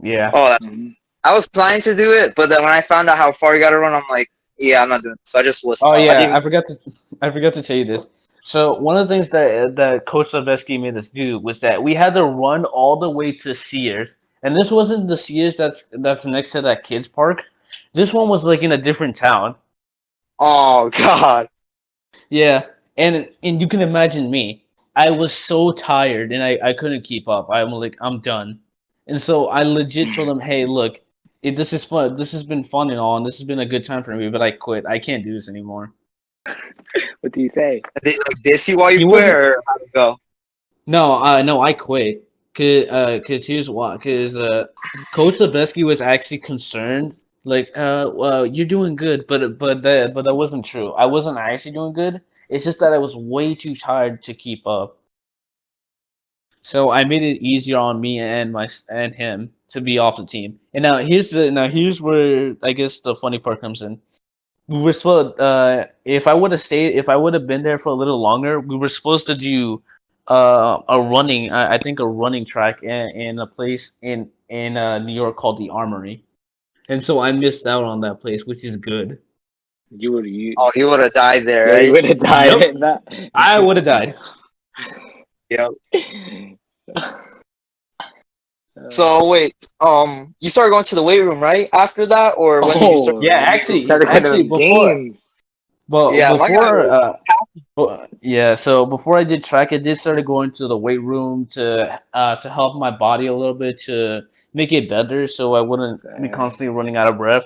Yeah. Oh, that's. Mhm. I was planning to do it, but then when I found out how far you gotta run, I'm like, yeah, I'm not doing it. So I just was. Oh I yeah, didn't. I forgot to tell you this. So one of the things that Coach Leveski made us do was that we had to run all the way to Sears, and this wasn't the Sears that's next to that kids park. This one was like in a different town. Oh god. Yeah, and you can imagine me. I was so tired and I couldn't keep up. I'm like I'm done. And so I legit told him, "Hey, look, this is fun. This has been fun and all, and this has been a good time for me, but I quit. I can't do this anymore." What do you say? Did they like diss you while you He quit, wasn't. or how'd it go? No, I quit. Cause here's why. Cause Coach Lebeski was actually concerned. Like, well, you're doing good, but that wasn't true. I wasn't actually doing good. It's just that I was way too tired to keep up. So I made it easier on me and him to be off the team. And here's where I guess the funny part comes in. We were supposed if I would have been there for a little longer, we were supposed to do a running I think a running track in a place in New York called the Armory. And so I missed out on that place, which is good. You Oh, you would have died there, yeah, you right? would have died Yep. in that. I would have died. Yep. So wait, you started going to the weight room right after that, or when did you start? Oh, Yeah, you started getting actually them before gains. Well, Yeah, my guy before, was. yeah. So before I did track, I did started going to the weight room to help my body a little bit to make it better, so I wouldn't be constantly running out of breath.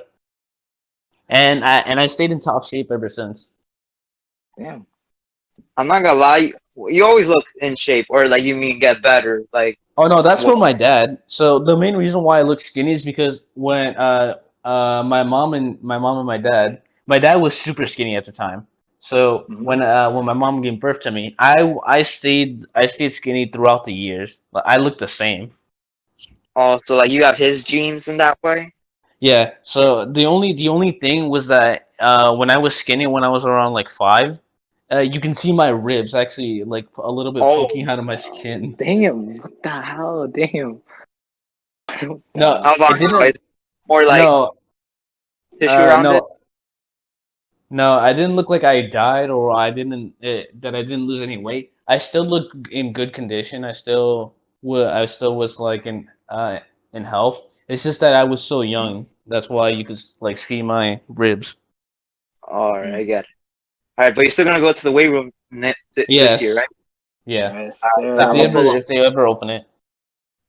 And I stayed in top shape ever since. Damn. I'm not gonna lie. You always look in shape, or like you mean get better. Like Oh no, that's what? from my dad. So the main reason why I look skinny is because when my mom and my dad was super skinny at the time. So Mhm. when my mom gave birth to me, I stayed skinny throughout the years. Like, I looked the same. Oh, so like you have his genes in that way. Yeah. So the only thing was that when I was skinny, when I was around like 5, you can see my ribs actually like a little bit Oh, poking out of my skin. Damn, what the hell? Damn. What the No, hell? how about it now? didn't. It's more like No, tissue around it. no. No, I didn't look like I died or that I didn't lose any weight. I still look in good condition. I still was like in health. It's just that I was so young. That's why you could like see my ribs. All right, I Mm. get it. All right, but you're still gonna go to the weight room this year, right? Yes. Yeah. Yes, Then If sir. I'm they gonna ever pull up. if they ever open it.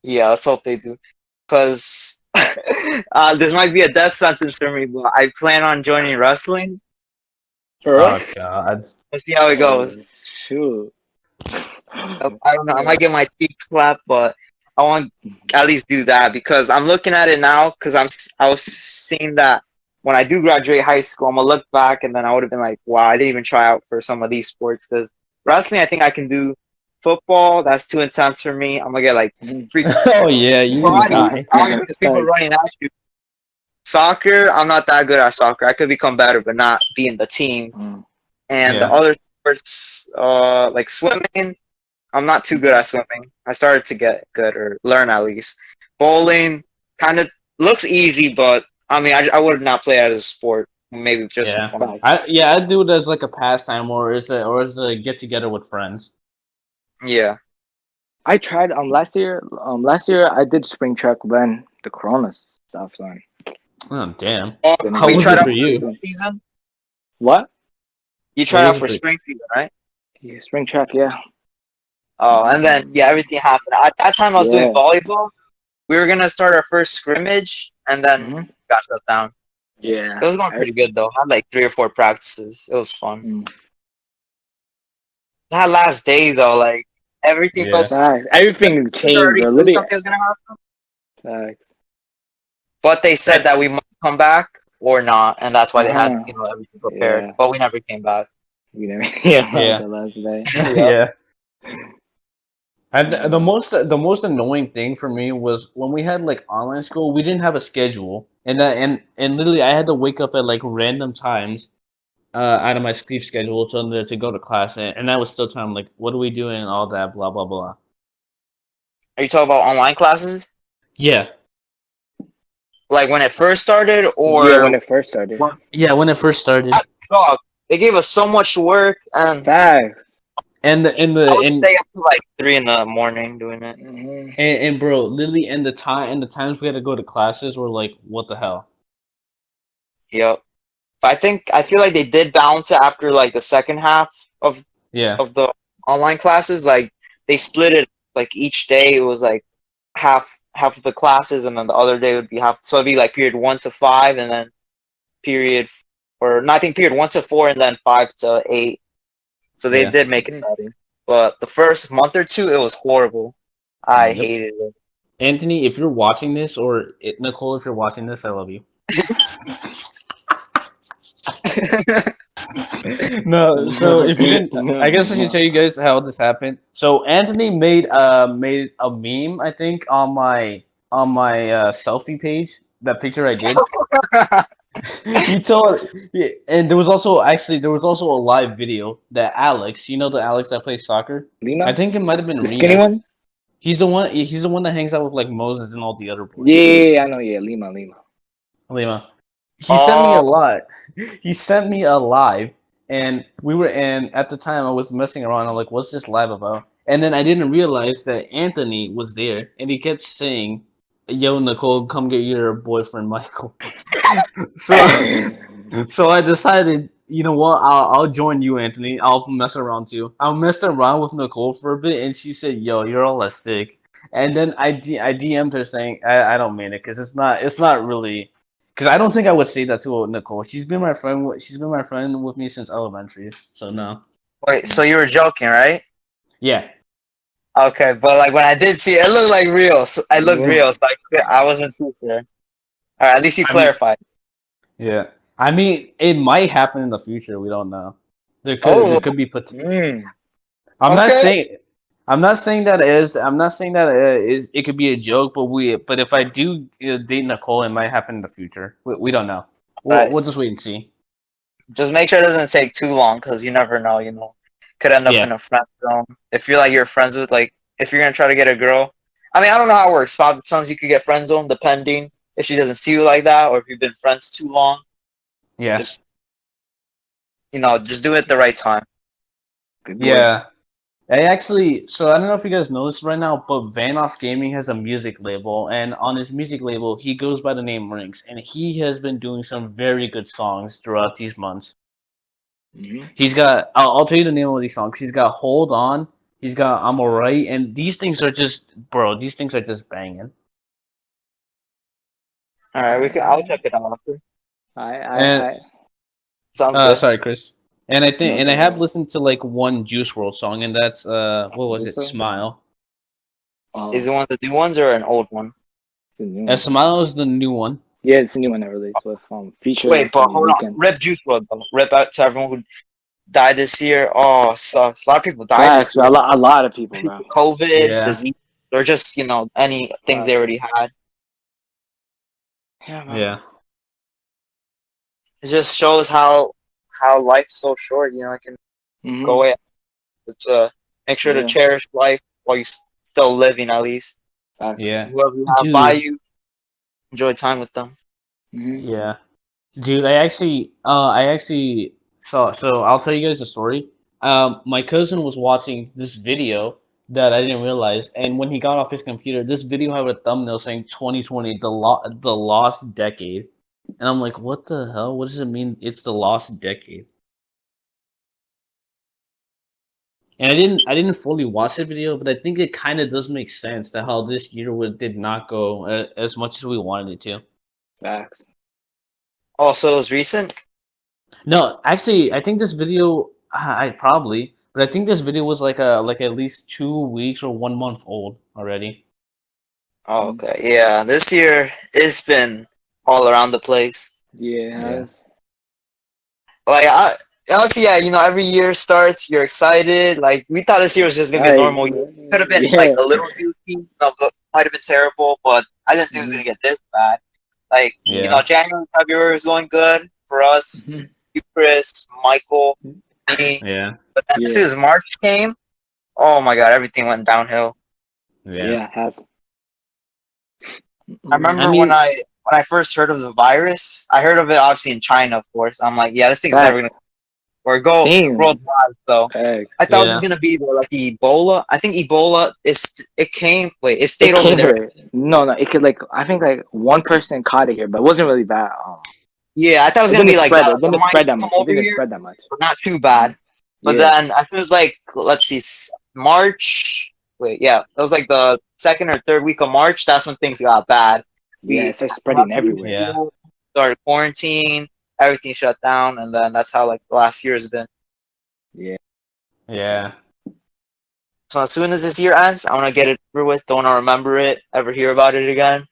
Yeah, let's hope they do. Cause this might be a death sentence for me, but I plan on joining wrestling. For real? Oh God. Let's see how it goes. Oh, shoot. I don't know. I might get my cheek slapped, but I want to at least do that because I'm looking at it now. Because I was seeing that when I do graduate high school, I'm gonna look back and then I would have been like, wow, I didn't even try out for some of these sports because wrestling, I think I can do. Football, that's too intense for me. I'm gonna get like Mhm. freak Oh yeah, you will body. Facts. die. Obviously, there's people Facts. running at you. Soccer, I'm not that good at soccer. I could become better, but not be in the team. Mm. And the Yeah. other sports, like swimming, I'm not too good at swimming. I started to get good or learn at least. Bowling kind of looks easy, but I mean, I would not play it as a sport. Maybe just for Yeah. fun. Facts. I do it as like a pastime or as a get together with friends. Yeah. I tried last year I did spring track when the corona stuff on. Oh damn. Oh, Didn't How you even was tried it out for finish the for you? spring season. season? What? You What tried was out it for for? spring season, right? Yeah, spring track, yeah. Oh, and then yeah, everything happened. At that time, I was doing Yeah. volleyball. We were gonna start our first scrimmage, and then Hmm. got shut down. Yeah. It was going pretty good though. I had like 3 or 4 practices. It was fun. Mm. That last day though, like everything felt Yeah. so Facts. Everything we changed, already bro. knew Literally. something was gonna happen. Facts. But they said that we might come back or not, and that's why they had, Uh-huh. everything prepared. Yeah. But we never came back. We never. Yeah. Yeah. The last day. Yep. Yeah. And the Mm. most annoying thing for me was when we had like online school, we didn't have a schedule, and literally I had to wake up at like random times out of my sleep schedule to go to class, and I was still telling them like, what are we doing, and all that, blah blah blah. Are you talking about online classes? Yeah, Like when it first started, Yeah, when or it first started. when yeah, when it first started, that sucked. They gave us so much work, and Facts. I would stay up to like 3 in the morning doing it. Hmm. and bro, literally, and the times we had to go to classes were like, what the hell? Yep. But I feel like they did balance it after like the second half of Yeah, of the online classes. Like they split it like each day. It was like half of the classes, and then the other day would be half. So it'd be like period 1 to 5, and then period or no, I think period 1 to 4, and then 5 to 8. So they yeah. did make it better. But the first month or two, it was horrible. I Yep. hated it. Anthony, if you're watching this, or Nicole, if you're watching this, I love you. No, so if you didn't, I guess I should tell you guys how this happened. So Anthony made a meme, I think, on my selfie page. That picture I did. He told, yeah, and there was also a live video that Alex, the Alex that plays soccer. I Lima? think it might have been The skinny Rena. one? He's the one. He's the one that hangs out with like Moses and all the other boys. Yeah, I know. Yeah, Lima. Lima. He sent me a Oh, lot. He sent me a live, and at the time I was messing around. I'm like, "What's this live about?" And then I didn't realize that Anthony was there, and he kept saying, "Yo, Nicole, come get your boyfriend, Michael." So, so I decided, you know what? I'll join you, Anthony. I'll mess around too. I messed around with Nicole for a bit, and she said, "Yo, you're all that sick." And then I DM'd her saying, "I don't mean it, because it's not really." Because I don't think I would say that to Nicole. She's been my friend. She's been my friend with me since elementary. So no. Wait, so you were joking, right? Yeah. Okay, but like when I did see it, it looked like real. So it looked Yeah. real. So I wasn't too sure. All right, at least you I mean, clarified. yeah. I mean, it might happen in the future. We don't know. There Oh, could be Mm. I'm not okay. saying I'm not saying that it could be a joke, but if I do date Nicole, it might happen in the future. We don't know. Right. We'll just wait and see. Just make sure it doesn't take too long, because you never know. Could end up Yeah. in a friend zone. If you're friends with if you're gonna try to get a girl. I mean, I don't know how it works. Sometimes you could get friend zone depending if she doesn't see you like that, or if you've been friends too long. Yeah. Just just do it at the right time. Good boy. Yeah. So I don't know if you guys know this right now, but Vanoss Gaming has a music label, and on his music label, he goes by the name Rinks, and he has been doing some very good songs throughout these months. Hmm. I'll tell you the name of these songs. He's got Hold On, he's got I'm Alright, and these things are just banging. All right, I'll check it out after. And I. Sounds good. sorry, Chris. No, And I sorry. have listened to like one Juice World song, and that's what was it? Also, Smile. Is it oh, one of the new ones or an old one? it's a new And one. Smile is the new one. Yeah, it's a new one that released with feature Wait, but hold on. weekend. Rip Juice WRLD though. Rip out to everyone who died this year. Oh, sucks. A lot of people died this Facts, year. bro. A lot of people, bro. COVID, Yeah, disease, or just any things they Facts. already had. Yeah, man. yeah, It just shows how life's so short. It can go Hmm. away. It's make sure to Yeah. cherish life while you're still living. At least Facts. yeah, whoever you have by dude, you, enjoy time with them. Hmm. yeah, dude. I actually saw. So I'll tell you guys a story. My cousin was watching this video that I didn't realize, and when he got off his computer, this video had a thumbnail saying 2020, the lost decade, and I'm like, what the hell? What does it mean? It's the lost decade. And I didn't fully watch the video, but I think it kind of does make sense that how this year did not go as much as we wanted it to. Facts. Also, it's recent. No, actually, I think this video but I think this video was like at least 2 weeks or 1 month old already. Oh, Mm. okay, yeah. This year it's been all around the place. Yeah, it Yeah, has. Like honestly, yeah, every year starts, you're excited. Like we thought this year was just gonna be a Right. normal year. Could have been like Yeah. a little goofy, no, but might have been terrible, but I didn't think it was Hmm. gonna get this bad. Like, yeah, January, February was going good for us. Hmm. You, Chris, Michael, me. yeah, But then as Yeah. soon as March came, oh my god, everything went downhill. yeah. Yeah, it has. I Hmm. I remember mean, when I first heard of the virus, I heard of it obviously in China, of course. I'm like, yeah, this thing's never gonna Facts. or go Same. worldwide. So I Facts. thought it was just yeah, gonna be like Ebola. I think Ebola it It stayed over came there. here. No, it could I think one person caught it here, but it wasn't really bad. Yeah, I thought it was It gonna didn't be like spread. that. It Like, it didn't might spread that come much. It over didn't here, spread that much. but not too bad. But Yeah. then as soon as let's see, March. Wait, yeah, that was like the second or third week of March. That's when things got bad. Yeah, We it started had spreading to leave everywhere. yeah, school, started quarantine, everything shut down, and then that's how like the last year has been. Yeah. yeah, So as soon as this year ends, I want to get it over with. Don't want to remember it, ever hear about it again.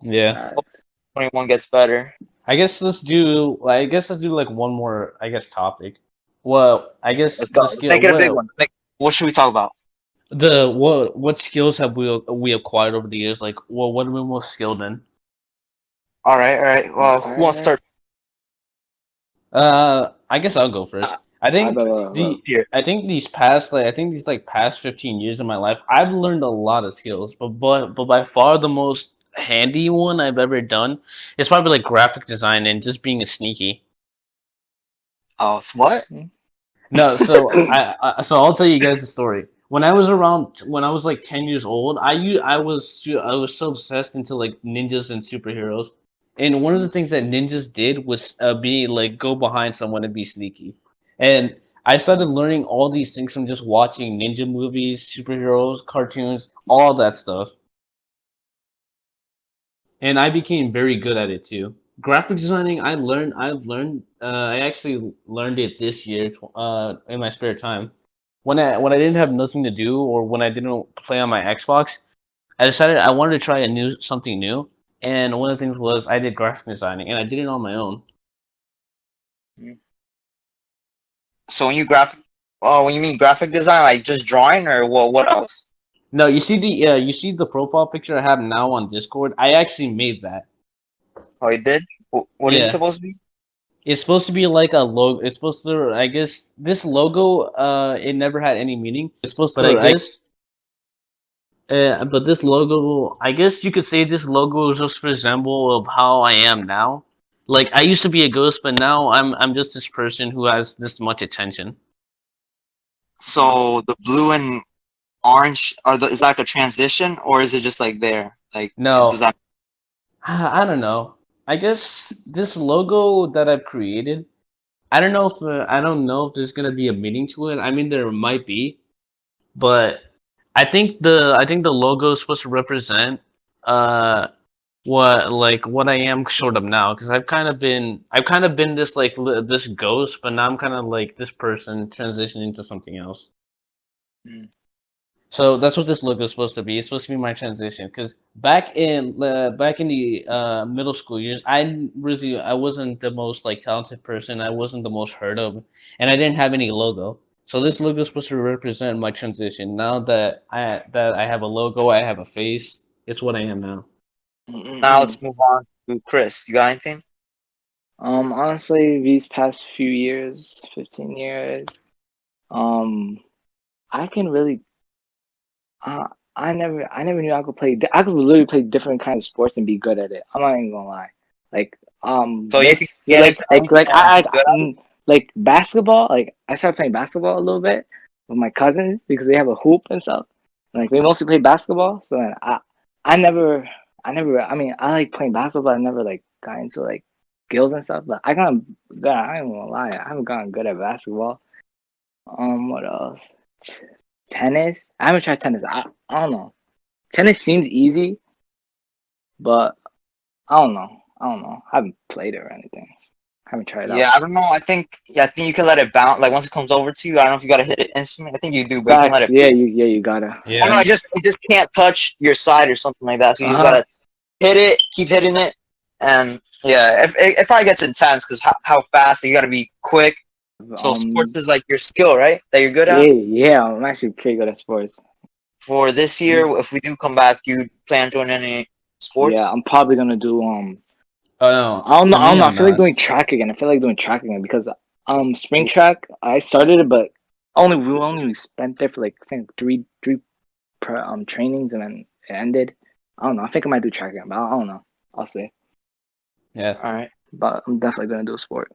yeah. Facts. 21 gets better. I guess let's do like one more, I guess, topic. Well, I guess Let's go. the Let's skill. make it a big one. Well, What should we talk about? what skills have we acquired over the years? Like, well, what are we most skilled in? All right, all right. Well, who wants to Alright. start I guess I'll go first. I, I I think bet. the I think these like past 15 years of my life, I've learned a lot of skills, but by far the most handy one I've ever done is probably like graphic design and just being a sneaky. Oh, what? No, so I'll tell you guys a story. When I was like 10 years old, I was so obsessed into like ninjas and superheroes. And one of the things that ninjas did was be like go behind someone and be sneaky. And I started learning all these things from just watching ninja movies, superheroes, cartoons, all that stuff. And I became very good at it too. graphic designing, I actually learned it this year, in my spare time. When I didn't have nothing to do, or when I didn't play on my Xbox, I decided I wanted to try something new. And one of the things was I did graphic designing, and I did it on my own. Mm. So when you mean graphic design, like just drawing, or what else? No, you see the profile picture I have now on Discord. I actually made that. Oh, you did? What is it Yeah, supposed to be? it's supposed to be like a logo. It's supposed to. I guess this logo. It never had any meaning. It's supposed But I to. guess. But this logo, I guess you could say this logo is just resemble of how I am now. Like I used to be a ghost, but now I'm just this person who has this much attention. So the blue and orange is that like a transition, or is it just like there? Like it does No, that? I don't know. I guess this logo that I've created, I don't know if there's gonna be a meaning to it. I mean, there might be, but I think the logo is supposed to represent uh what I am sort of now, because I've kind of been this like this ghost, but now I'm kind of like this person transitioning to something else. Mm. So that's what this logo is supposed to be. It's supposed to be my transition. Because back in the middle school years, I wasn't the most like talented person. I wasn't the most heard of, and I didn't have any logo. So this logo is supposed to represent my transition. Now that I have a logo, I have a face. It's what I am now. Now Mm-mm-mm. let's move on to Chris. You got anything? Honestly, these past few years, 15 years, um, I can really, uh, I never knew I could play. I could literally play different kinds of sports and be good at it. I'm not even gonna lie. Like, So you can this, get into anything and be good at it. like basketball. Like, I started playing basketball a little bit with my cousins because they have a hoop and stuff. Like, we mostly play basketball. So then I never, I mean, I like playing basketball. I never like got into like skills and stuff. But I ain't gonna lie. I haven't gotten good at basketball. What else? Tennis. I haven't tried tennis. I don't know. Tennis seems easy, but I don't know. I don't know. I haven't played it or anything. I haven't tried it Yeah, out. I don't know. I think you can let it bounce. Like once it comes over to you, I don't know if you gotta hit it instantly. I think you do, but you can let Facts. it. You gotta. Oh no, Yeah. it just can't touch your side or something like that. So you just Uh gotta hit it, keep hitting it, and yeah, it probably gets intense because how fast you gotta be quick. huh. So sports is like your skill, right? That you're good at. Yeah. I'm actually pretty good at sports. For this year, if we do come back, do you plan on doing any Yeah, sports? I'm probably gonna do Oh no, I don't know. for I don't me, know. I I'm feel like not. doing track again. I feel like doing track again because spring track I started it, but we only spent there for like I think three trainings and then it ended. I don't know. I think I might do track again, but I don't know. I'll see. Yeah, All right. But I'm definitely gonna do a sport.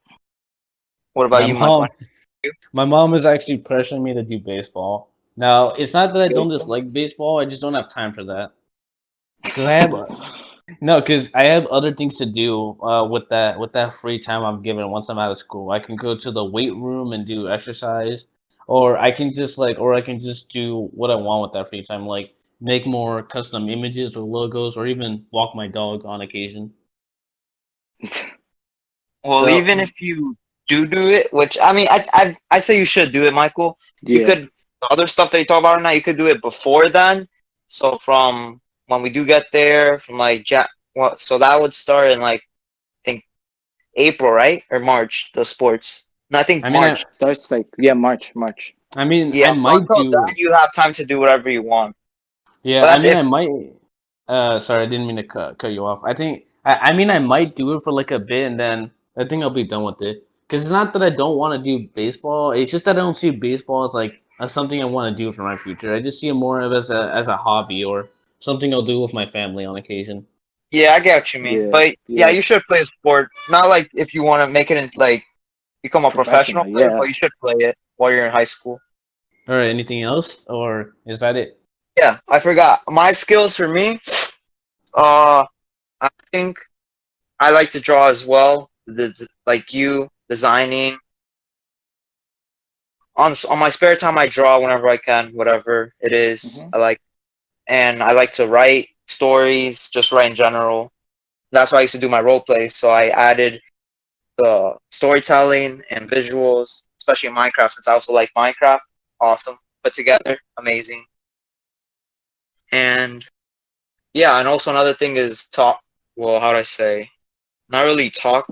What about my you, Michael? mom, my mom is actually pressuring me to do baseball. Now, it's not that I don't Baseball. dislike baseball. I just don't have time for that. Cause I have No, because I have other things to do with that free time I'm given once I'm out of school. I can go to the weight room and do exercise, or I can just do what I want with that free time, like make more custom images or logos, or even walk my dog on occasion. Well, So even if you do it, which I mean, I say you should do it, Michael. You yeah. could the other stuff that you talk about right now. You could do it before then. So from when we do get there, from like well, so that would start in like I think April, right, or March. The sports. No, I think I mean, March. Starts like March. Yeah. I So might until do. then, you have time to do whatever you want. Yeah, But I that's mean, if I might. Sorry, I didn't mean to cut you off. I mean, I might do it for like a bit, and then I think I'll be done with it. Because it's not that I don't want to do baseball. It's just that I don't see baseball as like as something I want to do for my future. I just see it more of as a hobby or something I'll do with my family on occasion. yeah, I get what you mean. Yeah, But yeah, yeah. you should play a sport. Not like if you want to make it in like become a professional Professional, player, yeah. but you should play it while you're in high school. All right, anything else, or is that it? Yeah, I forgot. My skills for me, I think I like to draw as well. Like you designing on my spare time, I draw whenever I can, whatever it is. Hmm. I like, and I like to write stories, just write in general. that's why I used to do my role plays. So I added the storytelling and visuals, especially in Minecraft, since I also like Minecraft. Awesome, put together, amazing. And yeah, and also another thing is talk. Well, how do I say? Not really talk.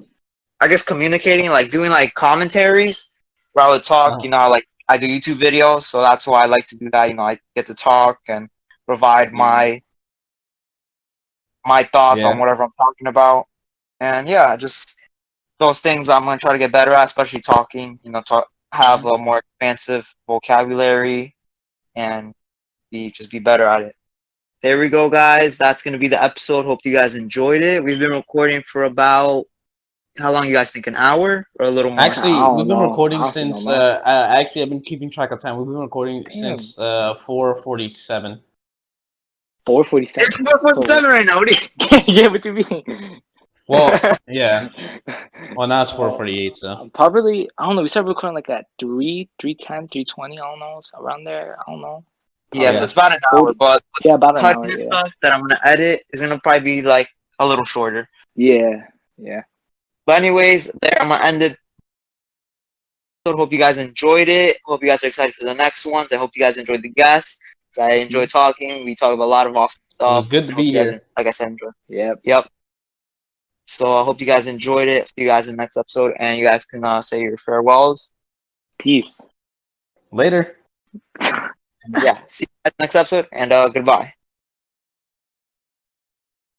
I guess communicating, like doing like commentaries where I would talk. Oh, Like I do YouTube videos, so that's why I like to do that. I get to talk and provide my thoughts on yeah. whatever I'm talking about. And yeah, just those things I'm gonna try to get better at, especially talking. Have Mhm. a more expansive vocabulary and be better at it. There we go, guys. That's gonna be the episode. Hope you guys enjoyed it. We've been recording for about how long? You guys think, an hour or a little more? I Actually, we've don't been know. I recording honestly don't since. know. Actually, I've been keeping track of time. We've been recording Damn. since 4:47. 4:47. It's 4:47 So right now. What do yeah, what you mean? Well, yeah. Well, now it's uh, 4:48. So probably I don't know. We started recording like at 3:10, 3:20. I don't know, so around there. I don't know. Yes, yeah. it's about an hour, 40. but Yeah, about an cutting hour. and Yeah. stuff that I'm gonna edit is gonna probably be like a little shorter. Yeah. Yeah. But anyways, there I'm gonna end it. So hope you guys enjoyed it. Hope you guys are excited for the next ones. I hope you guys enjoyed the guests. I enjoy talking. We talk about a lot of awesome It was stuff. good to I hope be you guys, here. like I said, enjoy. Yep. Yep. So I hope you guys enjoyed it. See you guys in the next episode, and you guys can say your farewells. Peace. Later. Yeah. See you guys next episode, and goodbye.